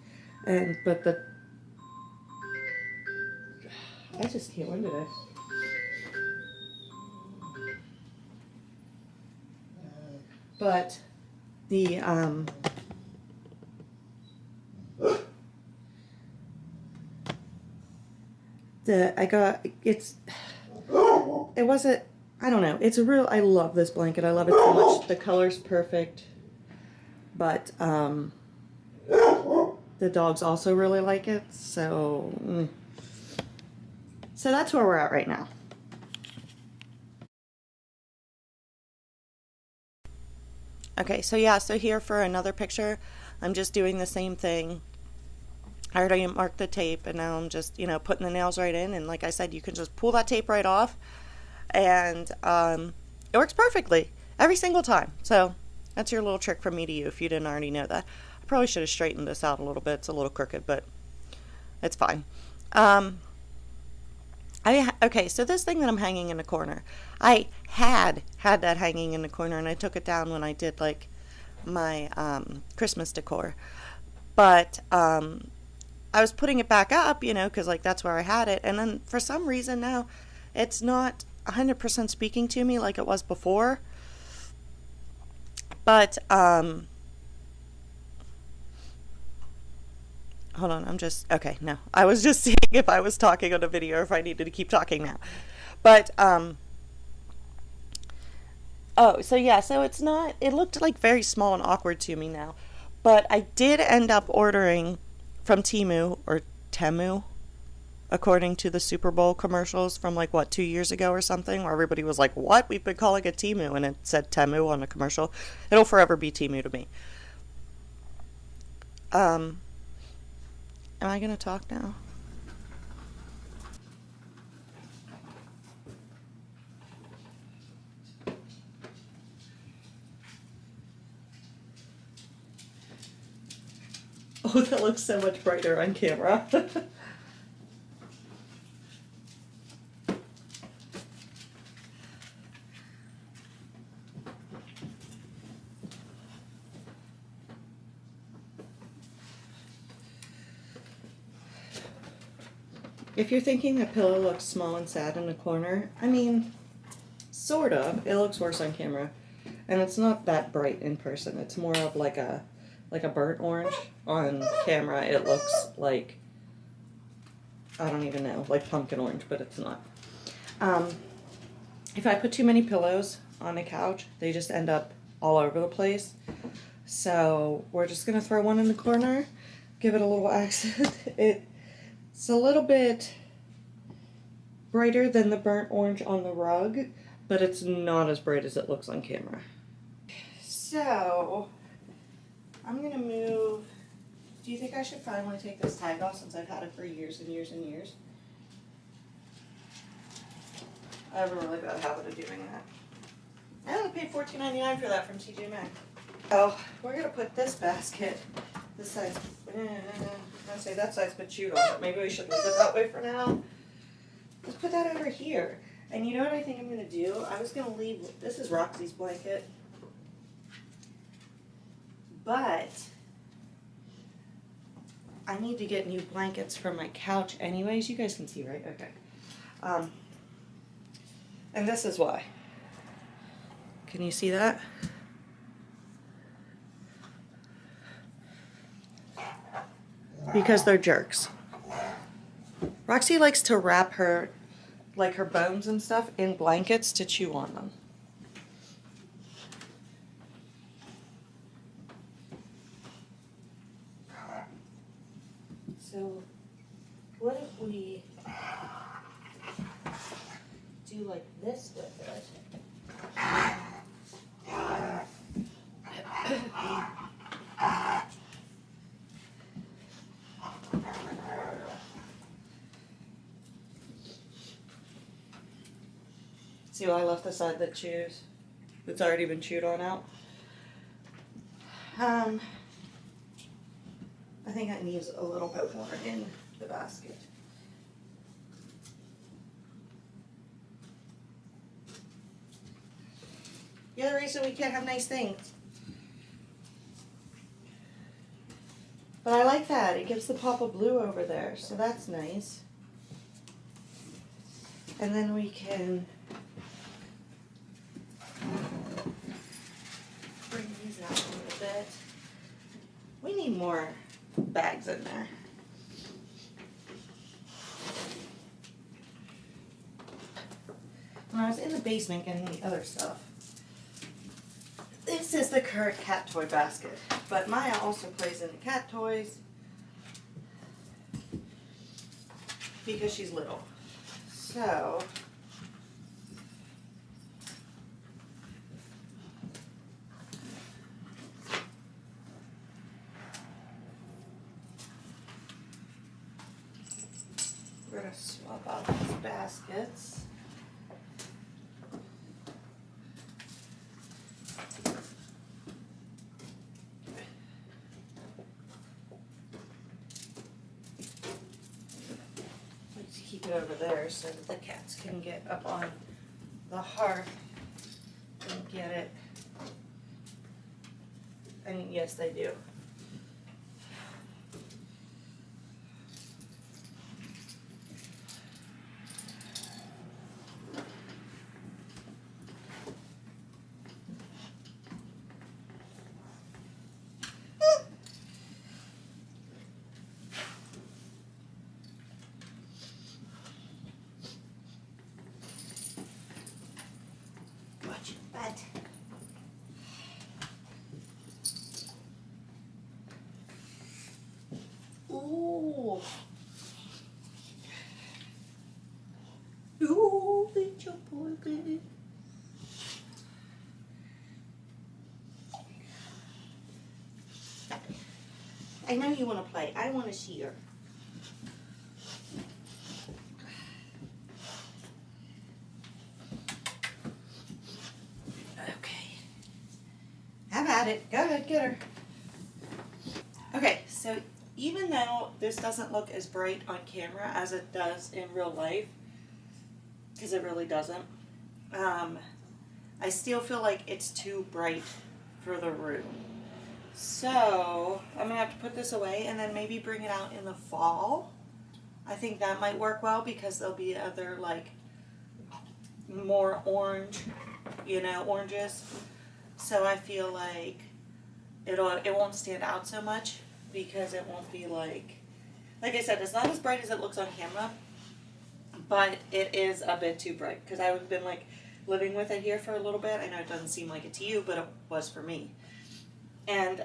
And but I just can't win today. But the it wasn't, I don't know, it's a real, I love this blanket. I love it so much. The color's perfect, but the dogs also really like it, so so that's where we're at right now. Okay, so yeah, so here for another picture, I'm just doing the same thing. I already marked the tape, and now I'm just, you know, putting the nails right in, and like I said, you can just pull that tape right off, and it works perfectly every single time. So that's your little trick from me to you if you didn't already know that. I probably should have straightened this out a little bit. It's a little crooked, but it's fine. Okay, so this thing that I'm hanging in the corner, I had that hanging in the corner, and I took it down when I did like my Christmas decor, but I was putting it back up, you know, because like that's where I had it, and then for some reason now it's not 100% speaking to me like it was before. But hold on, okay, no. I was just seeing if I was talking on a video or if I needed to keep talking now. But, oh, so yeah, so it's not, it looked like very small and awkward to me now. But I did end up ordering from Temu, or Temu. according to the Super Bowl commercials from like what, 2 years ago or something, where everybody was like, what? We've been calling it Temu, and it said Temu on a commercial. It'll forever be Temu to me. Am I gonna talk now? Oh, that looks so much brighter on camera. If you're thinking that pillow looks small and sad in the corner, I mean, sort of. It looks worse on camera. And it's not that bright in person. It's more of like a burnt orange. On camera it looks like, I don't even know, like pumpkin orange, but it's not. If I put too many pillows on a couch, they just end up all over the place. So we're just gonna throw one in the corner, give it a little accent. It's a little bit brighter than the burnt orange on the rug, but it's not as bright as it looks on camera. So I'm gonna move. Do you think I should finally take this tag off, since I've had it for years and years and years? I have a really bad habit of doing that. I only paid $14.99 for that from TJ Maxx. Oh, we're gonna put this basket, this size, I say that size but chewed on, but maybe we should leave it that way for now. Let's put that over here. And you know what I think I'm gonna do? I was gonna leave, this is Roxy's blanket, but I need to get new blankets for my couch anyways. You guys can see, right? Okay. And this is why. Can you see that? Because they're jerks. Roxy likes to wrap her, like her bones and stuff, in blankets to chew on them. So, what if we do like this with it? See why I left the side that chews? That's already been chewed on out. I think it needs a little bit more in the basket. The other reason we can't have nice things. But I like that. It gives the pop of blue over there, so that's nice. And then we can bring these out a little bit. We need more bags in there. When I was in the basement getting the other stuff, this is the current cat toy basket, but Maya also plays in the cat toys because she's little. So we're going to swap out these baskets. Keep it over there so that the cats can get up on the hearth and get it. I mean, yes, they do. boy, baby. I know you want to play. I want to see her. Okay. Have at it. Go ahead, get her. Okay, so even though this doesn't look as bright on camera as it does in real life, because it really doesn't, I still feel like it's too bright for the room. So I'm gonna have to put this away and then maybe bring it out in the fall. I think that might work well because there'll be other like more orange, oranges. So I feel like it won't stand out so much because it won't be like I said, it's not as bright as it looks on camera, but it is a bit too bright because I've been like living with it here for a little bit. I know it doesn't seem like it to you, but it was for me. And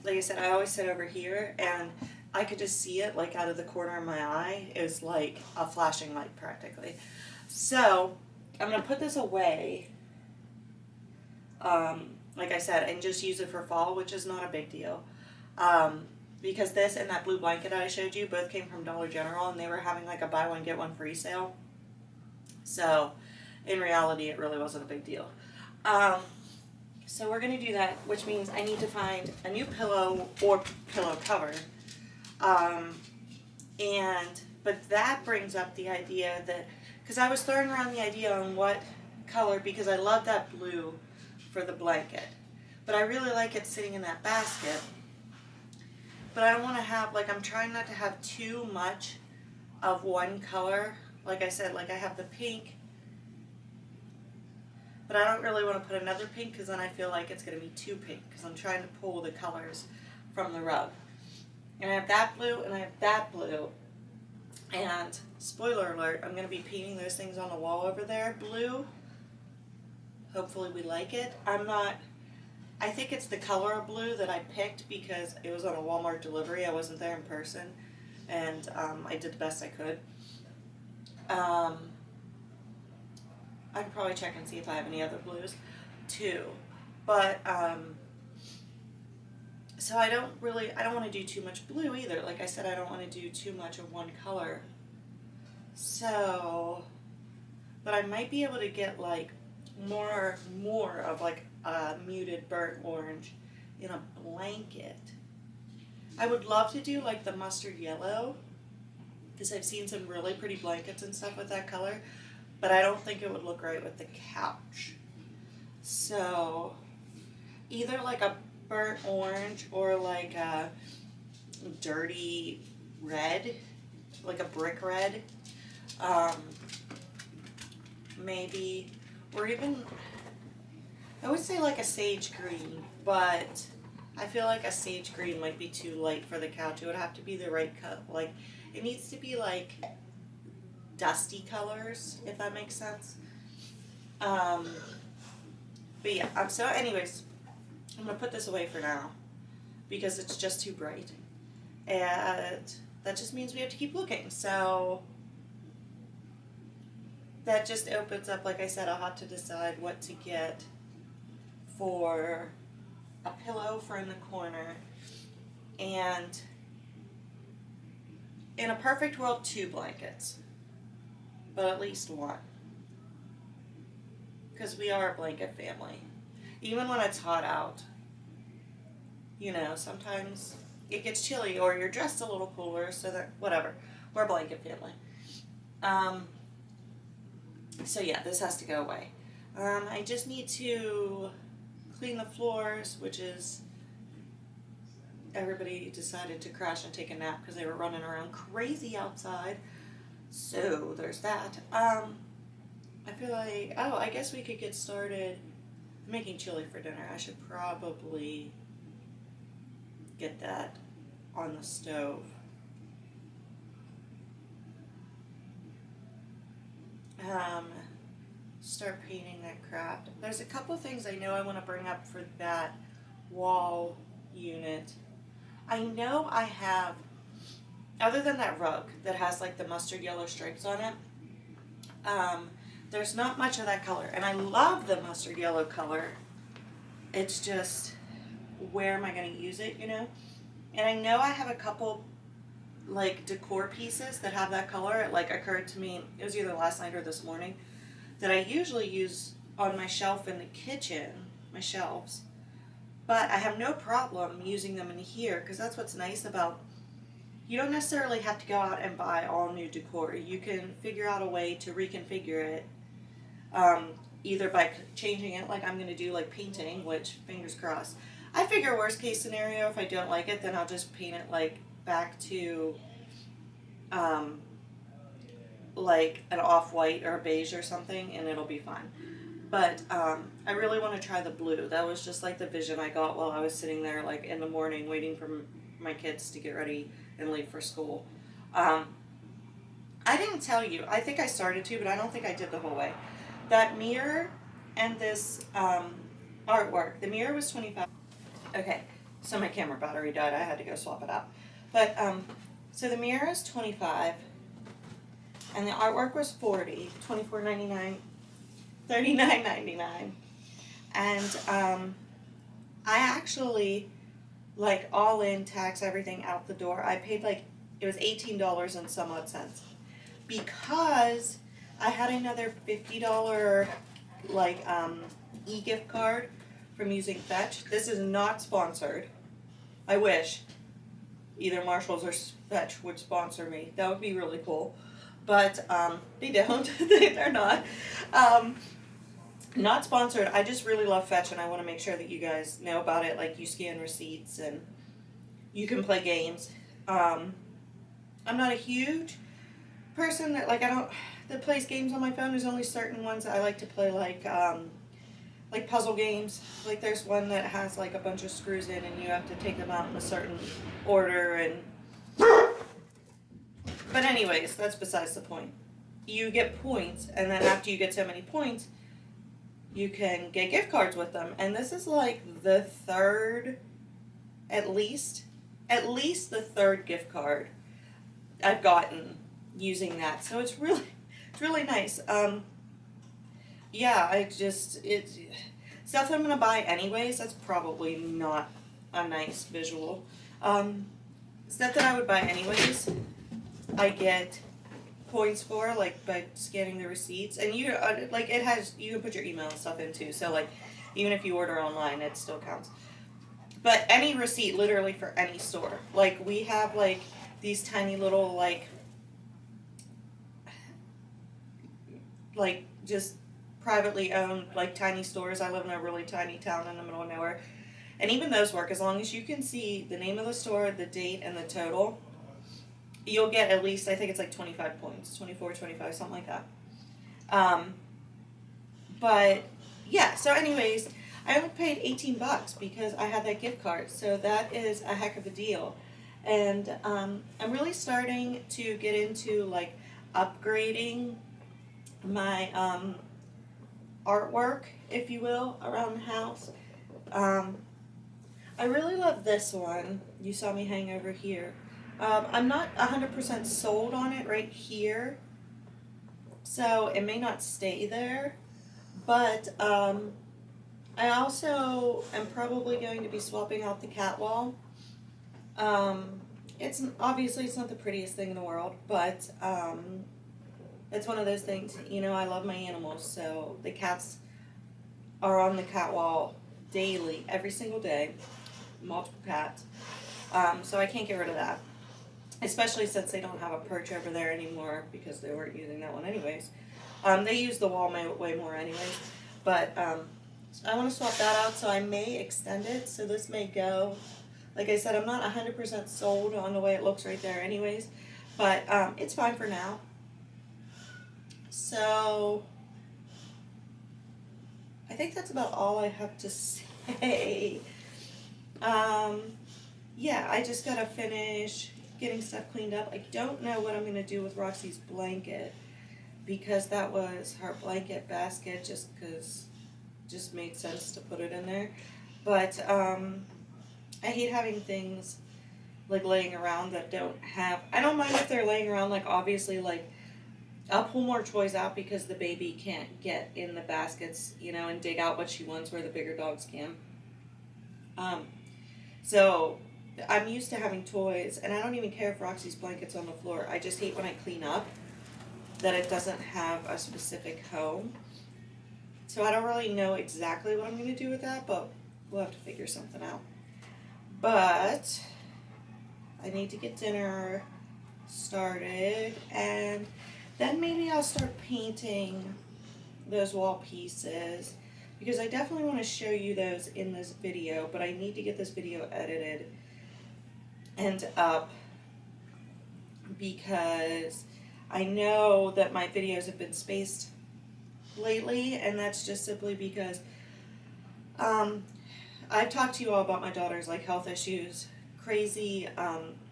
like I said, I always sit over here and I could just see it like out of the corner of my eye. Is like a flashing light practically. So I'm going to put this away, like I said, and just use it for fall, which is not a big deal. Because this and that blue blanket I showed you both came from Dollar General and they were having like a buy one get one free sale. So in reality, it really wasn't a big deal. So we're going to do that, which means I need to find a new pillow or pillow cover. But that brings up the idea that, because I was throwing around the idea on what color, because I love that blue for the blanket. But I really like it sitting in that basket. But I don't want to have, like, I'm trying not to have too much of one color. Like I said, like I have the pink. But I don't really want to put another pink because then I feel like it's going to be too pink because I'm trying to pull the colors from the rug. And I have that blue and I have that blue. And spoiler alert, I'm going to be painting those things on the wall over there blue. Hopefully we like it. I think it's the color of blue that I picked because it was on a Walmart delivery. I wasn't there in person. And I did the best I could. I can probably check and see if I have any other blues too. But, so I don't want to do too much blue either. Like I said, I don't want to do too much of one color. So, but I might be able to get like more of like a muted burnt orange in a blanket. I would love to do like the mustard yellow because I've seen some really pretty blankets and stuff with that color. But I don't think it would look right with the couch. So either like a burnt orange or like a dirty red, like a brick red, maybe, or even, I would say like a sage green, but I feel like a sage green might be too light for the couch. It would have to be the right color. Like, it needs to be like dusty colors, if that makes sense. But yeah, so anyways, I'm going to put this away for now because it's just too bright. And that just means we have to keep looking. So that just opens up, like I said, I'll have to decide what to get for a pillow for in the corner. And in a perfect world, 2 blankets. But at least 1. Because we are a blanket family. Even when it's hot out. Sometimes it gets chilly or you're dressed a little cooler, so that, whatever. We're a blanket family. So yeah, this has to go away. I just need to clean the floors, which is, everybody decided to crash and take a nap because they were running around crazy outside. So there's that. I feel like, I guess we could get started making chili for dinner. I should probably get that on the stove. Start painting that crap. There's a couple things I know I want to bring up for that wall unit. I know I have, other than that rug that has like the mustard yellow stripes on it, there's not much of that color. And I love the mustard yellow color. It's just, where am I going to use it, you know? And I know I have a couple like decor pieces that have that color. It like occurred to me, it was either last night or this morning, that I usually use on my shelf in the kitchen, my shelves. But I have no problem using them in here, because that's what's nice about, you don't necessarily have to go out and buy all new decor. You can figure out a way to reconfigure it, either by changing it, like I'm going to do, like painting, which, fingers crossed. I figure worst case scenario, if I don't like it, then I'll just paint it like back to like an off-white or a beige or something, and it'll be fine. But I really want to try the blue. That was just like the vision I got while I was sitting there like in the morning waiting for my kids to get ready and leave for school. I didn't tell you. I think I started to, but I don't think I did the whole way. That mirror and this artwork. The mirror was $25. Okay, so my camera battery died. I had to go swap it out. But so the mirror is $25, and the artwork was $40, $24.99, $39.99, and I actually, like, all in, tax, everything out the door, I paid like, it was $18 and some odd cents, because I had another $50 like e-gift card from using Fetch. This is not sponsored. I wish either Marshalls or Fetch would sponsor me. That would be really cool. But they don't. They're not. Not sponsored. I just really love Fetch, and I want to make sure that you guys know about it. Like, you scan receipts and you can play games. I'm not a huge person that, like, that plays games on my phone. There's only certain ones that I like to play, like puzzle games. Like, there's one that has like a bunch of screws in, and you have to take them out in a certain order, and but anyways, that's besides the point. You get points, and then after you get so many points, you can get gift cards with them. And this is like the third, at least the third gift card I've gotten using that. So it's really nice. Yeah, it's stuff I'm gonna buy anyways. That's probably not a nice visual. Stuff that I would buy anyways, I get points for, like, by scanning the receipts. And you like, it has, you can put your email and stuff in too. So like, even if you order online, it still counts. But any receipt, literally, for any store. Like, we have like these tiny little like just privately owned, like, tiny stores. I live in a really tiny town in the middle of nowhere, and even those work as long as you can see the name of the store, the date, and the total. You'll get at least, I think it's like 25 points, 24, 25, something like that. But yeah, so anyways, I only paid $18 because I had that gift card, so that is a heck of a deal. And I'm really starting to get into like upgrading my artwork, if you will, around the house. I really love this one. You saw me hang over here. I'm not 100% sold on it right here, so it may not stay there, but I also am probably going to be swapping out the cat wall. It's obviously, it's not the prettiest thing in the world, but it's one of those things, you know, I love my animals, so the cats are on the cat wall daily, every single day, multiple cats, so I can't get rid of that, especially since they don't have a perch over there anymore, because they weren't using that one anyways. They use the wall way more anyways, but I want to swap that out, so I may extend it, so this may go, like I said, I'm not 100% sold on the way it looks right there anyways, but it's fine for now. So I think that's about all I have to say. Yeah, I just gotta finish getting stuff cleaned up. I don't know what I'm gonna do with Roxy's blanket, because that was her blanket basket, just made sense to put it in there. But I hate having things like laying around that don't have, I don't mind if they're laying around, like, obviously, like I'll pull more toys out because the baby can't get in the baskets, you know, and dig out what she wants where the bigger dogs can. So I'm used to having toys, and I don't even care if Roxy's blanket's on the floor. I just hate when I clean up that it doesn't have a specific home. So I don't really know exactly what I'm going to do with that, but we'll have to figure something out. But I need to get dinner started, and then maybe I'll start painting those wall pieces, because I definitely want to show you those in this video, but I need to get this video edited and up, because I know that my videos have been spaced lately, and that's just simply because I've talked to you all about my daughter's like health issues, crazy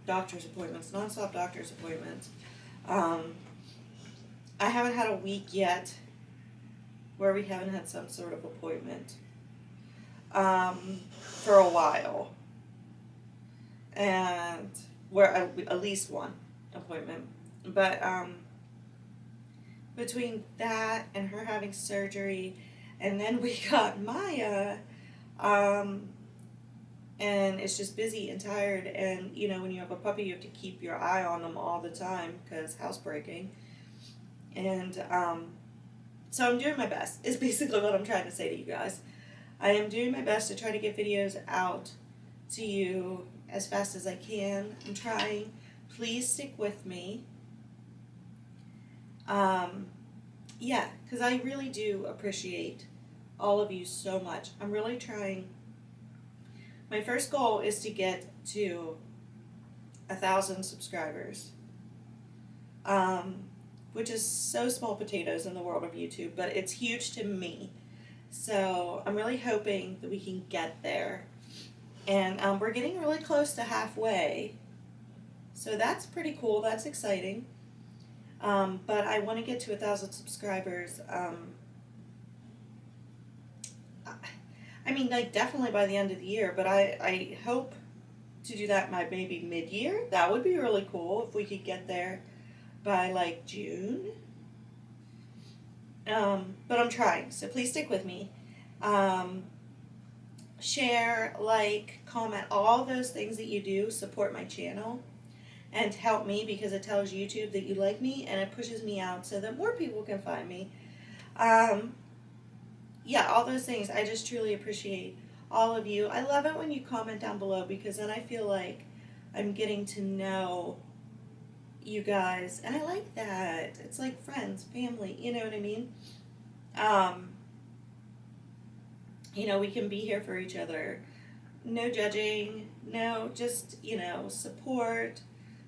doctor's appointments, nonstop doctor's appointments. I haven't had a week yet where we haven't had some sort of appointment for a while, and where at least one appointment. But between that and her having surgery, and then we got Maya, and it's just busy and tired, and you know, when you have a puppy you have to keep your eye on them all the time because housebreaking. And so I'm doing my best, is basically what I'm trying to say to you guys. I am doing my best to try to get videos out to you as fast as I can. I'm trying. Please stick with me. Yeah, because I really do appreciate all of you so much. I'm really trying. My first goal is to get to 1,000 subscribers, which is so small potatoes in the world of YouTube, but it's huge to me. So I'm really hoping that we can get there. And we're getting really close to halfway. So that's pretty cool. That's exciting. But I want to get to 1,000 subscribers. I mean, like, definitely by the end of the year, but I hope to do that by maybe mid-year. That would be really cool if we could get there by, like, June. But I'm trying, so please stick with me. Share, like, comment, all those things that you do support my channel and help me, because it tells YouTube that you like me, and it pushes me out so that more people can find me. Yeah, all those things. I just truly appreciate all of you. I love it when you comment down below, because then I feel like I'm getting to know you guys, and I like that. It's like friends, family, you know what I mean? You know, we can be here for each other. No judging, no, just, you know, support,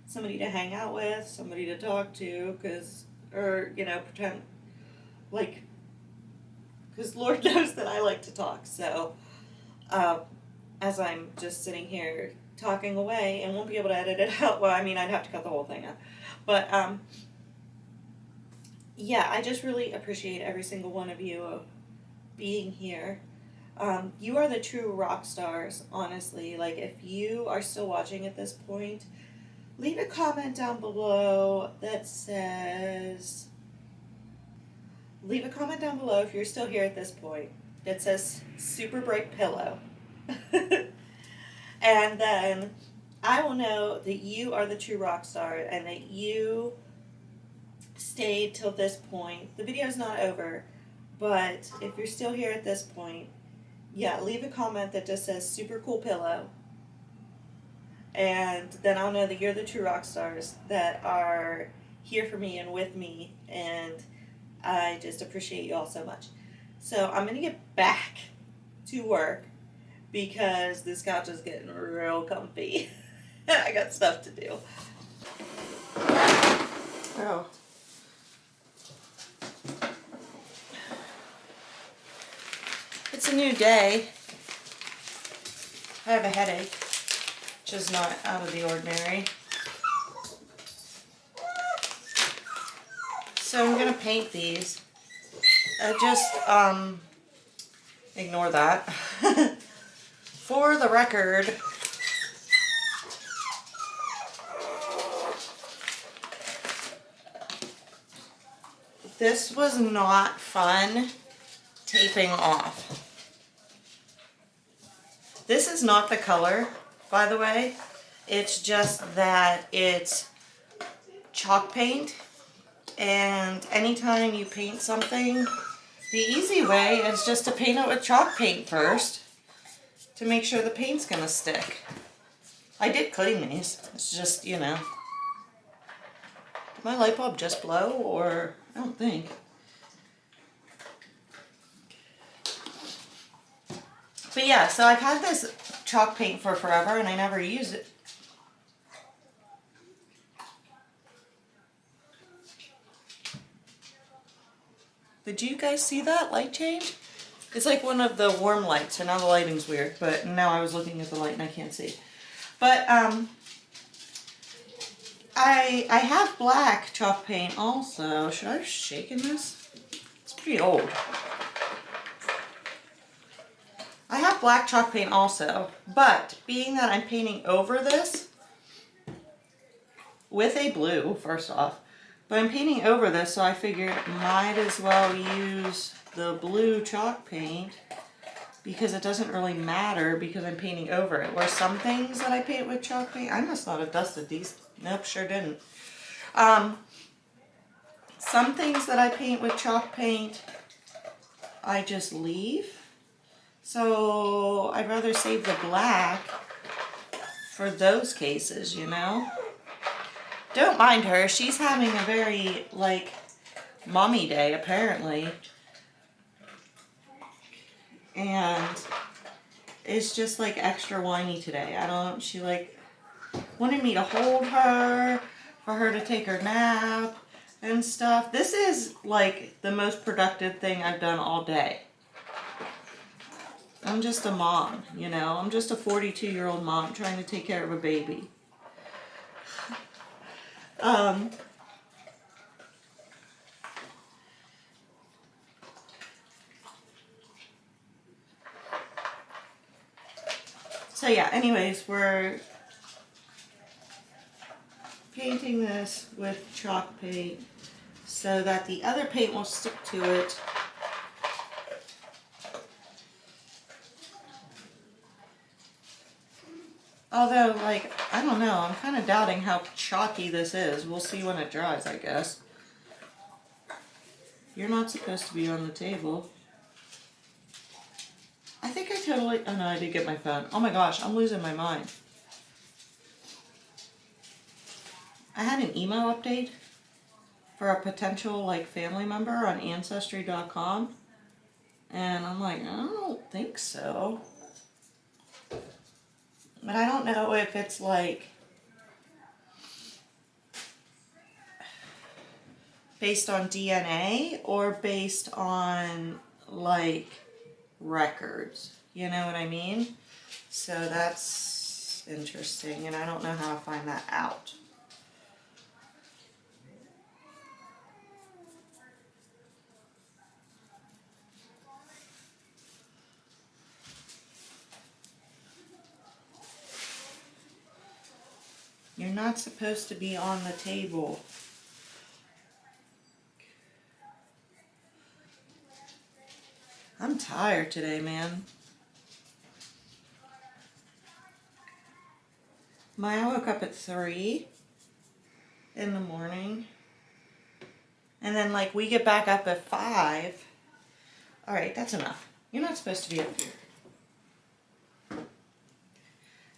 somebody to hang out with, somebody to talk to, or, you know, pretend, like, because Lord knows that I like to talk. So, as I'm just sitting here talking away and won't be able to edit it out, well, I mean, I'd have to cut the whole thing out. But, yeah, I just really appreciate every single one of you being here. You are the true rock stars, honestly. Like, if you are still watching at this point, leave a comment down below that says, leave a comment down below if you're still here at this point that says super bright pillow. And then I will know that you are the true rock star and that you stayed till this point. The video's not over, but if you're still here at this point, yeah, leave a comment that just says super cool pillow. And then I'll know that you're the true rock stars that are here for me and with me, and I just appreciate you all so much. So I'm going to get back to work because this couch is getting real comfy. I got stuff to do. Oh. It's a new day. I have a headache, which is not out of the ordinary. So I'm going to paint these. Just, ignore that. For the record, This was not fun taping off. This is not the color, by the way. It's just that it's chalk paint, and anytime you paint something, the easy way is just to paint it with chalk paint first to make sure the paint's gonna stick. I did clean these. It's just, you know. Did my light bulb just blow, or I don't think. But yeah, so I've had this chalk paint for forever and I never use it. Did you guys see that light change? It's like one of the warm lights, and now the lighting's weird, but now I was looking at the light and I can't see. But I have black chalk paint also. Should I have shaken this? It's pretty old. I have black chalk paint also, but being that I'm painting over this with a blue, first off, but I'm painting over this, so I figured might as well use the blue chalk paint because it doesn't really matter because I'm painting over it. Where some things that I paint with chalk paint, I must not have dusted these. Nope, sure didn't. Some things that I paint with chalk paint, I just leave. So I'd rather save the black for those cases, you know? Don't mind her. She's having a very, like, mommy day, apparently. And it's just, like, extra whiny today. She, like, wanted me to hold her, for her to take her nap and stuff. This is, like, the most productive thing I've done all day. I'm just a mom, you know? I'm just a 42-year-old mom trying to take care of a baby. So yeah, anyways, we're painting this with chalk paint so that the other paint will stick to it. Although, like, I don't know, I'm kind of doubting how chalky this is. We'll see when it dries, I guess. You're not supposed to be on the table. I think I totally... Oh, no, I did get my phone. Oh, my gosh, I'm losing my mind. I had an email update for a potential, like, family member on Ancestry.com. And I'm like, I don't think so. But I don't know if it's like based on DNA or based on like records. You know what I mean? So that's interesting, and I don't know how to find that out. You're not supposed to be on the table. I'm tired today, man. Maya woke up at 3 in the morning. And then, like, we get back up at 5. All right, that's enough. You're not supposed to be up here.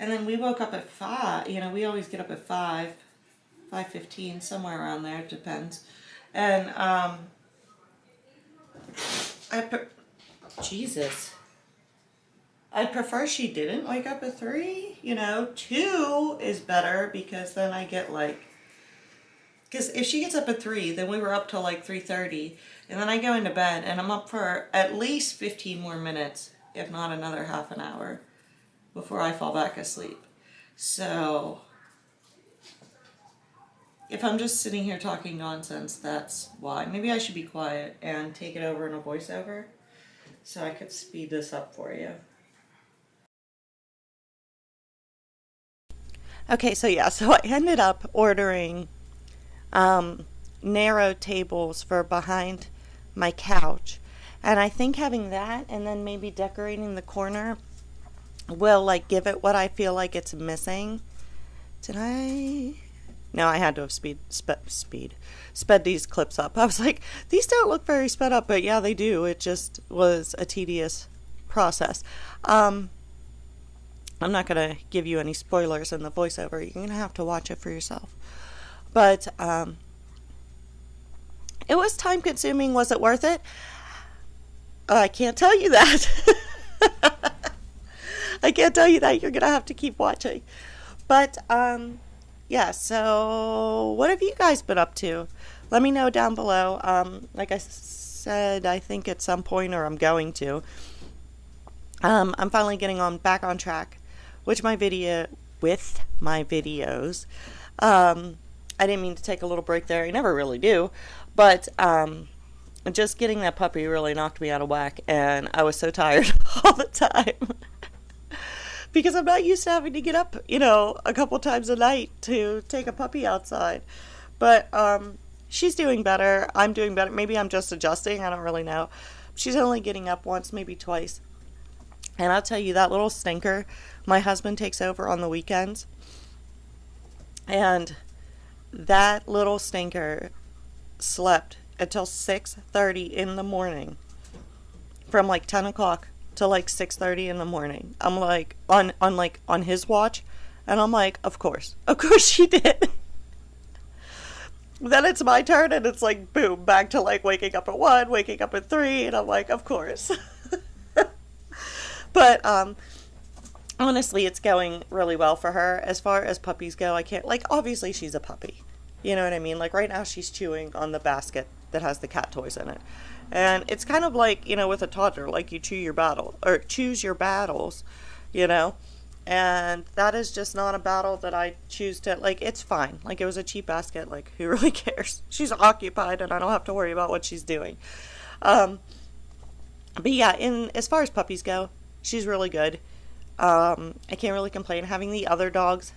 And then we woke up at 5. You know, we always get up at 5, 5:15, somewhere around there. It depends. And Jesus. I'd prefer she didn't wake up at 3. You know, 2 is better because then I get like... Because if she gets up at 3, then we were up till like 3:30. And then I go into bed and I'm up for at least 15 more minutes, if not another half an hour, before I fall back asleep. So, if I'm just sitting here talking nonsense, that's why. Maybe I should be quiet and take it over in a voiceover so I could speed this up for you. Okay, so yeah, so I ended up ordering narrow tables for behind my couch. And I think having that and then maybe decorating the corner will like give it what I feel like it's missing. Did I? No, I had to have sped these clips up. I was like, these don't look very sped up, but yeah, they do. It just was a tedious process. I'm not going to give you any spoilers in the voiceover. You're going to have to watch it for yourself. But it was time consuming. Was it worth it? I can't tell you that. I can't tell you that. You're going to have to keep watching. But, yeah, so what have you guys been up to? Let me know down below. Like I said, I think at some point, or I'm going to. I'm finally getting back on track with my videos. I didn't mean to take a little break there. I never really do. But, just getting that puppy really knocked me out of whack, and I was so tired all the time. Because I'm not used to having to get up, a couple times a night to take a puppy outside. But she's doing better. I'm doing better. Maybe I'm just adjusting. I don't really know. She's only getting up once, maybe twice. And I'll tell you, that little stinker, my husband takes over on the weekends. And that little stinker slept until 6:30 in the morning. From like 10 o'clock to like 6:30 in the morning. I'm like on his watch, and I'm like, of course she did. Then it's my turn, and it's like boom, back to like waking up at 1, waking up at 3, and I'm like, of course. But honestly, it's going really well for her. As far as puppies go, I can't, like, obviously she's a puppy, you know what I mean? Like right now she's chewing on the basket that has the cat toys in it. And it's kind of like, with a toddler, like you choose your battles, and that is just not a battle that I choose to, like, it's fine. Like, it was a cheap basket, like, who really cares? She's occupied, and I don't have to worry about what she's doing. But yeah, as far as puppies go, she's really good. I can't really complain. Having the other dogs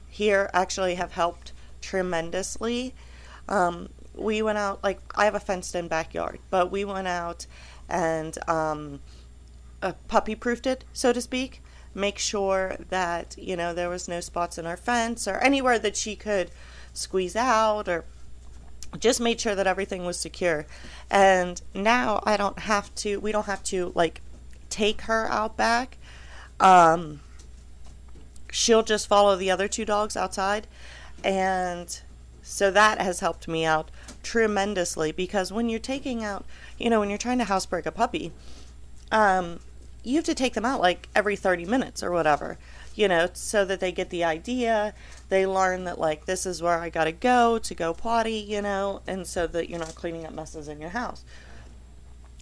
here actually have helped tremendously. We went out, like, I have a fenced-in backyard, but we went out and puppy-proofed it, so to speak. Make sure that, there was no spots in our fence or anywhere that she could squeeze out, or just made sure that everything was secure. And now we don't have to, like, take her out back. She'll just follow the other 2 dogs outside, and so that has helped me out tremendously, because when you're taking out, when you're trying to housebreak a puppy, you have to take them out like every 30 minutes or whatever, so that they get the idea, they learn that, like, this is where I gotta go to go potty, and so that you're not cleaning up messes in your house.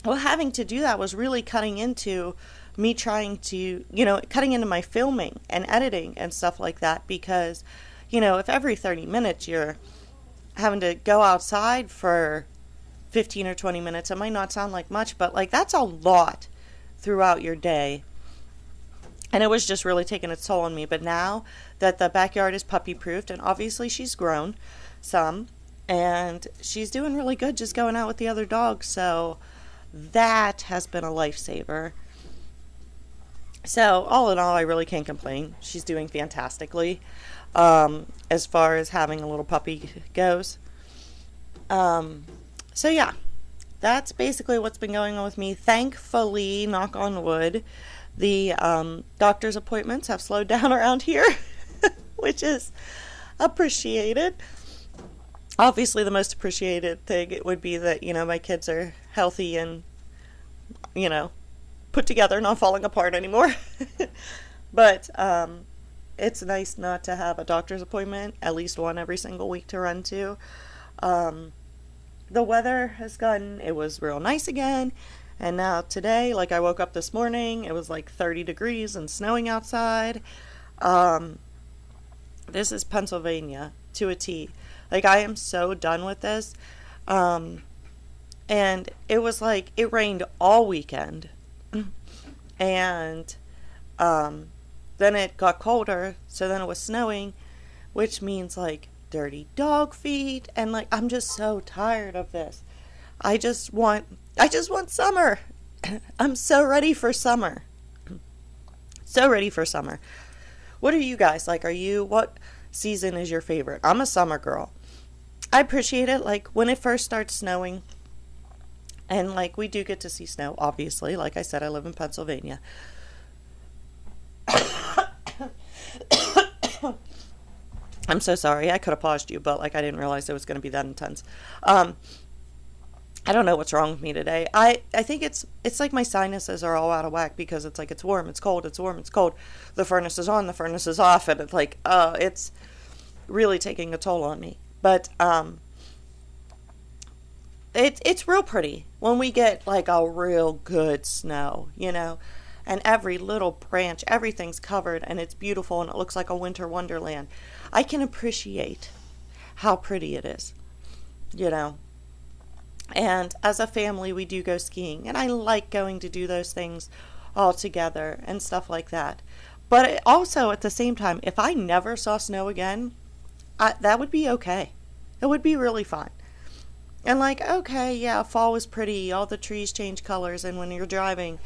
Well, having to do that was really cutting into me trying to, cutting into my filming and editing and stuff like that, because, if every 30 minutes you're having to go outside for 15 or 20 minutes, it might not sound like much, but, like, that's a lot throughout your day. And it was just really taking its toll on me. But now that the backyard is puppy-proofed, and obviously she's grown some, and she's doing really good just going out with the other dogs, so that has been a lifesaver. So, all in all, I really can't complain. She's doing fantastically. As far as having a little puppy goes. So yeah, that's basically what's been going on with me. Thankfully, knock on wood, the doctor's appointments have slowed down around here, which is appreciated. Obviously, the most appreciated thing would be that, my kids are healthy and, put together, not falling apart anymore. But, it's nice not to have a doctor's appointment, at least one every single week to run to. The weather it was real nice again, and now today, like, I woke up this morning, it was like 30 degrees and snowing outside. This is Pennsylvania to a T. Like, I am so done with this. And it was like, it rained all weekend, and, then it got colder, so then it was snowing, which means, like, dirty dog feet, and like I'm just so tired of this. I just want summer. I'm so ready for summer. So ready for summer. What are you guys like? What season is your favorite? I'm a summer girl. I appreciate it like when it first starts snowing. And like we do get to see snow, obviously. Like I said, I live in Pennsylvania. I'm so sorry. I could have paused you, but like I didn't realize it was going to be that intense. I don't know what's wrong with me today. I think it's like my sinuses are all out of whack because it's like it's warm, it's cold, it's warm, it's cold. The furnace is on, the furnace is off, and it's like it's really taking a toll on me. But it's real pretty when we get like a real good snow, you know, and every little branch, everything's covered and it's beautiful and it looks like a winter wonderland. I can appreciate how pretty it is, you know. And as a family, we do go skiing, and I like going to do those things all together and stuff like that. But also at the same time, if I never saw snow again, that would be okay. It would be really fun. And like, okay, yeah, fall was pretty. All the trees change colors, and when you're driving,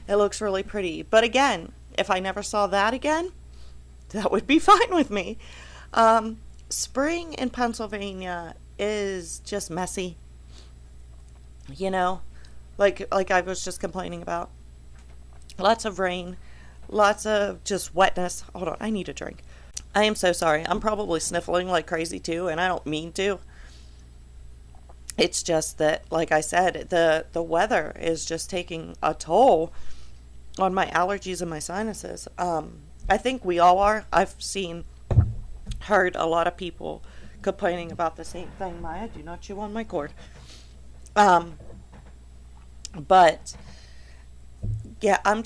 it looks really pretty. But again, if I never saw that again, that would be fine with me. Spring in Pennsylvania is just messy. You know, like I was just complaining about. Lots of rain, lots of just wetness. Hold on, I need a drink. I am so sorry. I'm probably sniffling like crazy too, and I don't mean to. It's just that, like I said, the weather is just taking a toll on my allergies and my sinuses. I think we all are. I've heard a lot of people complaining about the same thing. Maya, do not chew on my cord. But yeah,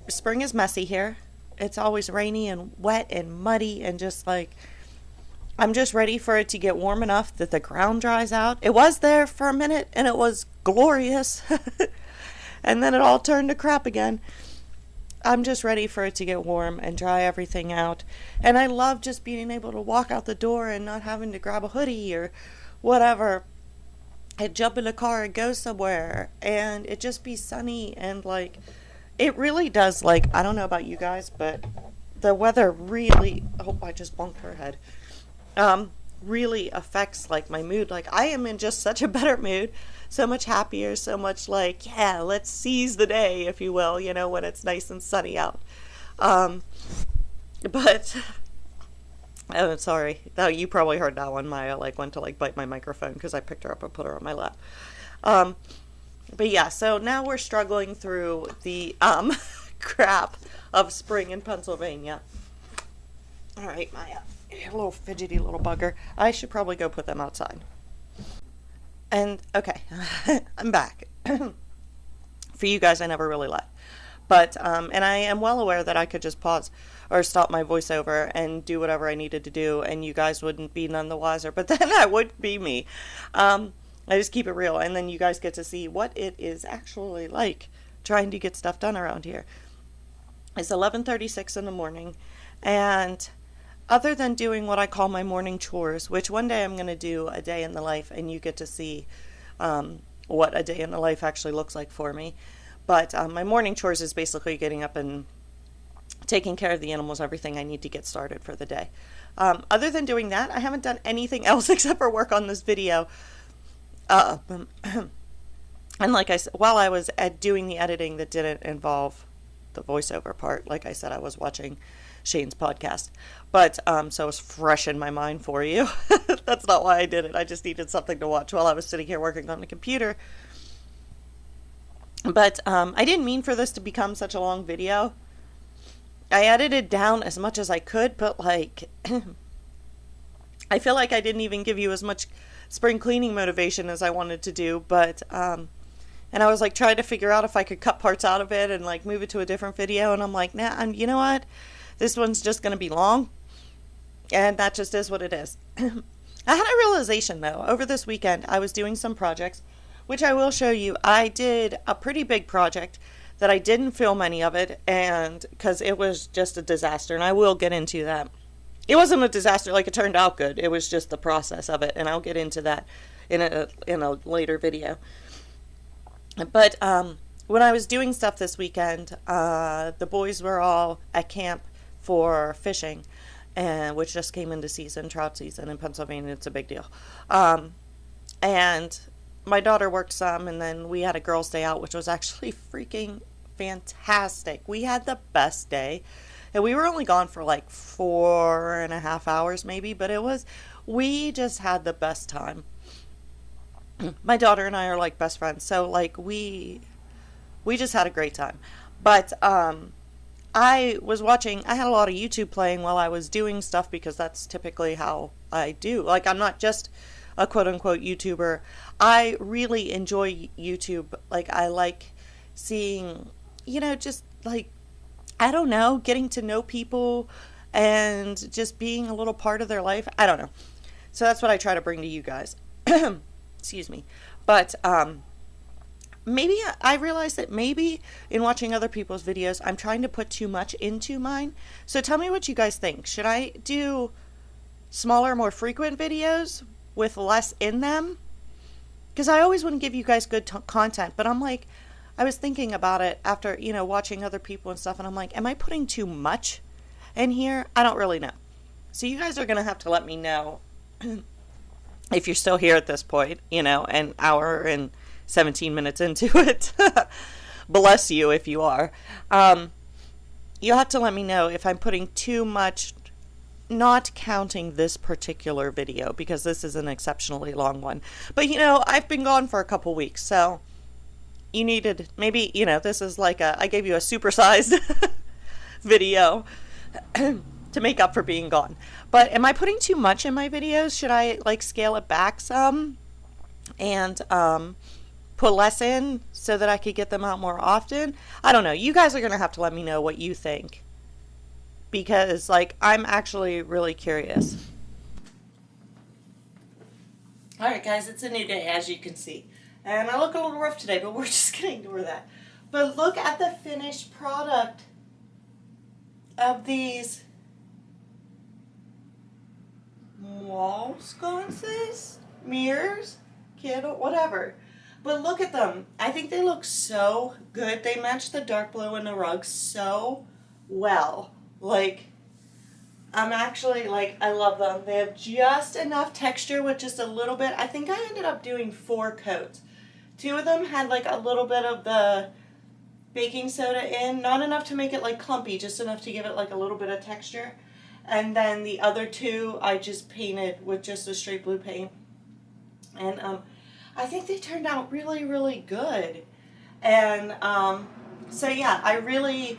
spring is messy here. It's always rainy and wet and muddy and just like, I'm just ready for it to get warm enough that the ground dries out. It was there for a minute and it was glorious. And then it all turned to crap again. I'm just ready for it to get warm and dry everything out. And I love just being able to walk out the door and not having to grab a hoodie or whatever. I'd jump in a car and go somewhere and it just be sunny and like it really does, like, I don't know about you guys, but the weather really, oh, I just bumped her head, really affects like my mood. Like I am in just such a better mood, so much happier, so much like, yeah, let's seize the day, if you will, you know, when it's nice and sunny out. But oh, sorry. No, you probably heard that one. Maya like went to like bite my microphone because I picked her up and put her on my lap. But yeah, so now we're struggling through the crap of spring in Pennsylvania. All right, Maya, you little fidgety little bugger. I should probably go put them outside. And okay, I'm back. For you guys, I never really left. But, and I am well aware that I could just pause or stop my voiceover and do whatever I needed to do, and you guys wouldn't be none the wiser, but then that would be me. I just keep it real, and then you guys get to see what it is actually like trying to get stuff done around here. It's 11:36 in the morning, and other than doing what I call my morning chores, which one day I'm going to do a day in the life, and you get to see what a day in the life actually looks like for me. But my morning chores is basically getting up and taking care of the animals, everything I need to get started for the day. Other than doing that, I haven't done anything else except for work on this video. And like I said, while I was doing the editing that didn't involve the voiceover part, like I said, I was watching Shane's podcast. But so it was fresh in my mind for you. That's not why I did it. I just needed something to watch while I was sitting here working on the computer. But I didn't mean for this to become such a long video. I edited down as much as I could, but like I feel like I didn't even give you as much spring cleaning motivation as I wanted to do, but and I was like trying to figure out if I could cut parts out of it and like move it to a different video, and I'm like, nah, and you know what? This one's just going to be long, and that just is what it is. I had a realization though, over this weekend I was doing some projects, which I will show you. I did a pretty big project that I didn't film any of it, and because it was just a disaster, and I will get into that it wasn't a disaster. Like, it turned out good. It was just the process of it, and I'll get into that in a later video. But when I was doing stuff this weekend, the boys were all at camp for fishing, and which just came into season, trout season in Pennsylvania. It's a big deal. And my daughter worked some, and then we had a girls' day out, which was actually freaking fantastic. We had the best day, and we were only gone for like 4.5 hours maybe, but we just had the best time. My daughter and I are like best friends, so like we just had a great time. But I had a lot of YouTube playing while I was doing stuff, because that's typically how I do. Like, I'm not just a quote unquote YouTuber. I really enjoy YouTube. Like, I like seeing, just like, I don't know, getting to know people and just being a little part of their life. I don't know. So that's what I try to bring to you guys. Excuse me. But maybe I realize that maybe in watching other people's videos, I'm trying to put too much into mine. So tell me what you guys think. Should I do smaller, more frequent videos with less in them? Because I always want to give you guys good content, but I was thinking about it after, watching other people and stuff, and I'm like, am I putting too much in here? I don't really know. So you guys are going to have to let me know if you're still here at this point, an hour and 17 minutes into it. Bless you if you are. You'll have to let me know if I'm putting too much, not counting this particular video, because this is an exceptionally long one. But, I've been gone for a couple weeks, so you needed, maybe, this is like I gave you a supersized video to make up for being gone. But am I putting too much in my videos? Should I scale it back some and put less in so that I could get them out more often? I don't know. You guys are going to have to let me know what you think, because I'm actually really curious. All right, guys, it's a new day, as you can see. And I look a little rough today, but we're just going to ignore that. But look at the finished product of these wall sconces, mirrors, candle, whatever. But look at them. I think they look so good. They match the dark blue in the rug so well. I'm actually, I love them. They have just enough texture with just a little bit. I think I ended up doing 4 coats. 2 of them had, a little bit of the baking soda in. Not enough to make it, clumpy, just enough to give it, a little bit of texture. And then the other 2 I just painted with just a straight blue paint. And I think they turned out really, really good. And so yeah, I really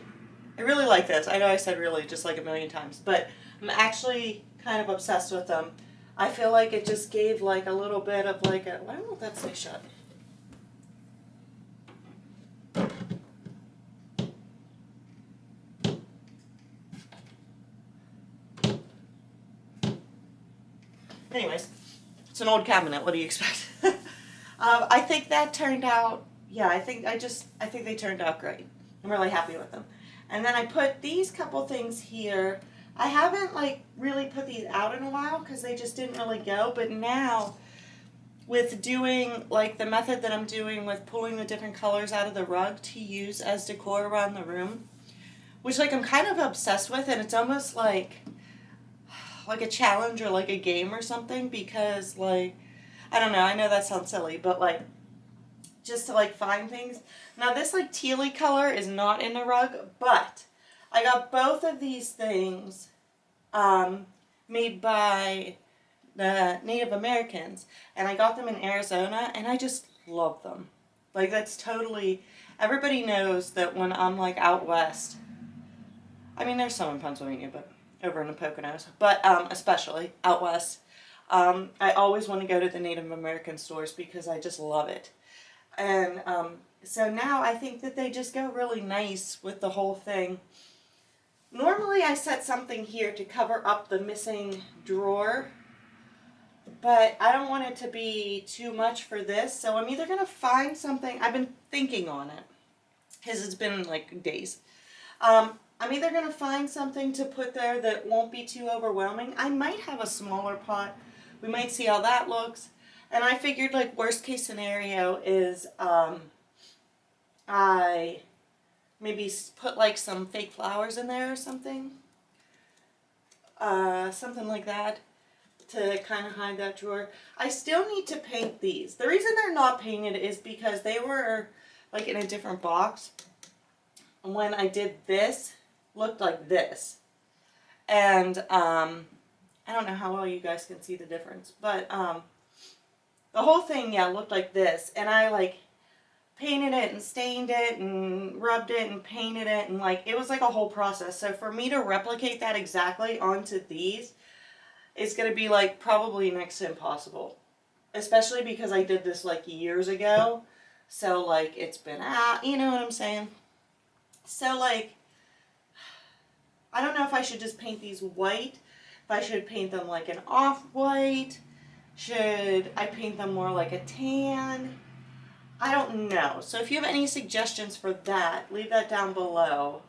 like this. I know I said really just a million times, but I'm actually kind of obsessed with them. I feel like it just gave a little bit of why won't that stay shut? Anyways, it's an old cabinet. What do you expect? I think that turned out, yeah, I think they turned out great. I'm really happy with them. And then I put these couple things here. I haven't really put these out in a while because they just didn't really go. But now with doing the method that I'm doing with pulling the different colors out of the rug to use as decor around the room, which I'm kind of obsessed with, and it's almost like a challenge or a game or something, because I don't know, I know that sounds silly, but just to find things. Now this tealy color is not in the rug, but I got both of these things made by the Native Americans, and I got them in Arizona, and I just love them. That's totally, everybody knows that when I'm out west, I mean there's some in Pennsylvania, but over in the Poconos, but especially out west, I always want to go to the Native American stores because I just love it. And so now I think that they just go really nice with the whole thing. Normally I set something here to cover up the missing drawer, but I don't want it to be too much for this, so I'm either going to find something. I've been thinking on it because it's been days. I'm either going to find something to put there that won't be too overwhelming. I might have a smaller pot. We might see how that looks. And I figured like worst case scenario is I maybe put like some fake flowers in there or something. Something like that to kind of hide that drawer. I still need to paint these. The reason they're not painted is because they were like in a different box. When I did this, looked like this. And I don't know how well you guys can see the difference, but the whole thing, yeah, looked like this. And I like painted it and stained it and rubbed it and painted it, and like it was like a whole process. So for me to replicate that exactly onto these is going to be like probably next to impossible, especially because I did this like years ago. So like it's been out, you know what I'm saying? So like I don't know if I should just paint these white, if I should paint them like an off-white, should I paint them more like a tan? I don't know. So if you have any suggestions for that, leave that down below.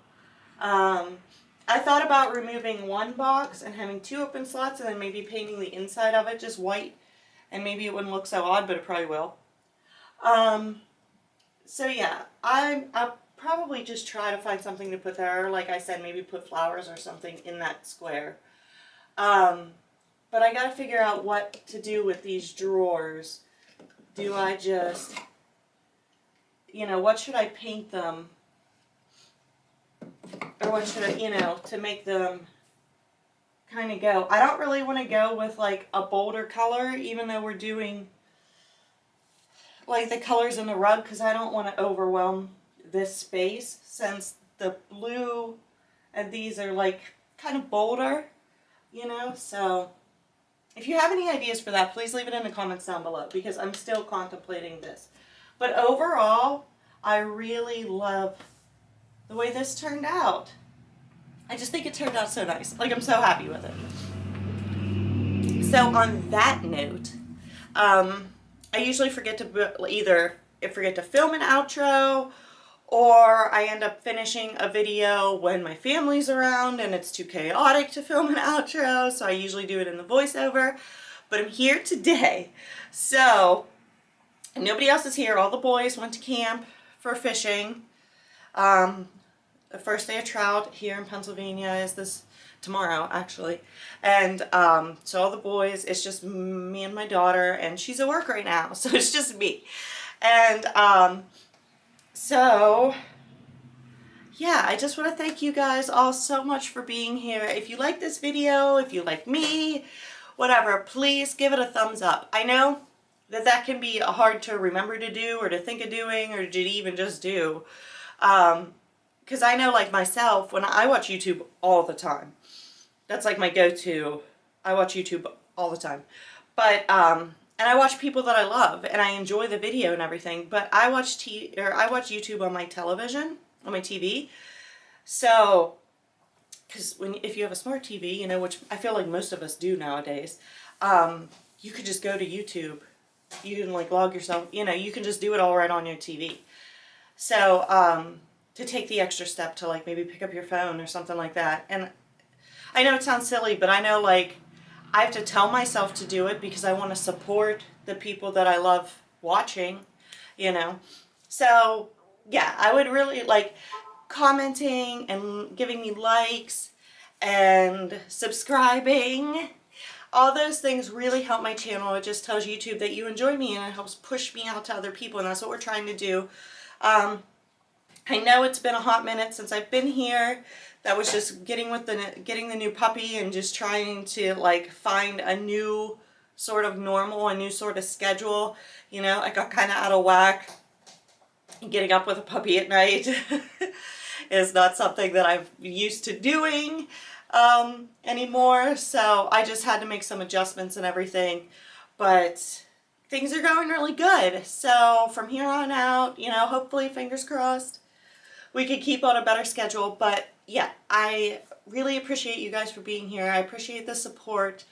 I thought about removing one box and having 2 open slots and then maybe painting the inside of it just white, and maybe it wouldn't look so odd, but it probably will. So yeah, I'll probably just try to find something to put there. Like I said, maybe put flowers or something in that square. But I gotta figure out what to do with these drawers. Do I just, you know, what should I paint them? Or what should I, you know, to make them kind of go. I don't really want to go with like a bolder color, even though we're doing like the colors in the rug, because I don't want to overwhelm this space, since the blue and these are like kind of bolder, you know. So if you have any ideas for that, please leave it in the comments down below, because I'm still contemplating this. But overall, I really love the way this turned out. I just think it turned out so nice. Like, I'm so happy with it. So on that note, I usually forget to film an outro, or I end up finishing a video when my family's around and it's too chaotic to film an outro, so I usually do it in the voiceover. But I'm here today, so nobody else is here. All the boys went to camp for fishing. The first day of trout here in Pennsylvania is tomorrow, actually. And so all the boys, it's just me and my daughter, and she's at work right now, so it's just me. And so yeah, I just want to thank you guys all so much for being here. If you like this video, if you like me, whatever, please give it a thumbs up. I know that can be hard to remember to do, or to think of doing, or to even just do. Because I know, like myself, when I watch YouTube all the time, that's like my go-to. I watch YouTube all the time. But, and I watch people that I love, and I enjoy the video and everything, but I watch YouTube on my television, on my TV. So, because if you have a smart TV, you know, which I feel like most of us do nowadays, you could just go to YouTube. You can like log yourself, you know, you can just do it all right on your TV. So, to take the extra step to like maybe pick up your phone or something like that. And I know it sounds silly, but I know like I have to tell myself to do it because I want to support the people that I love watching, you know. So yeah, I would really like commenting and giving me likes and subscribing. All those things really help my channel. It just tells YouTube that you enjoy me, and it helps push me out to other people, and that's what we're trying to do. I know it's been a hot minute since I've been here. That was just getting the new puppy and just trying to like find a new sort of normal, a new sort of schedule. You know, I got kind of out of whack. Getting up with a puppy at night is not something that I'm used to doing anymore. So I just had to make some adjustments and everything. But things are going really good. So from here on out, you know, hopefully, fingers crossed, we could keep on a better schedule. But yeah, I really appreciate you guys for being here. I appreciate the support,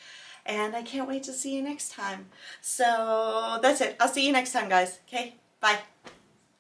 and I can't wait to see you next time. So that's it. I'll see you next time, guys. Okay, bye.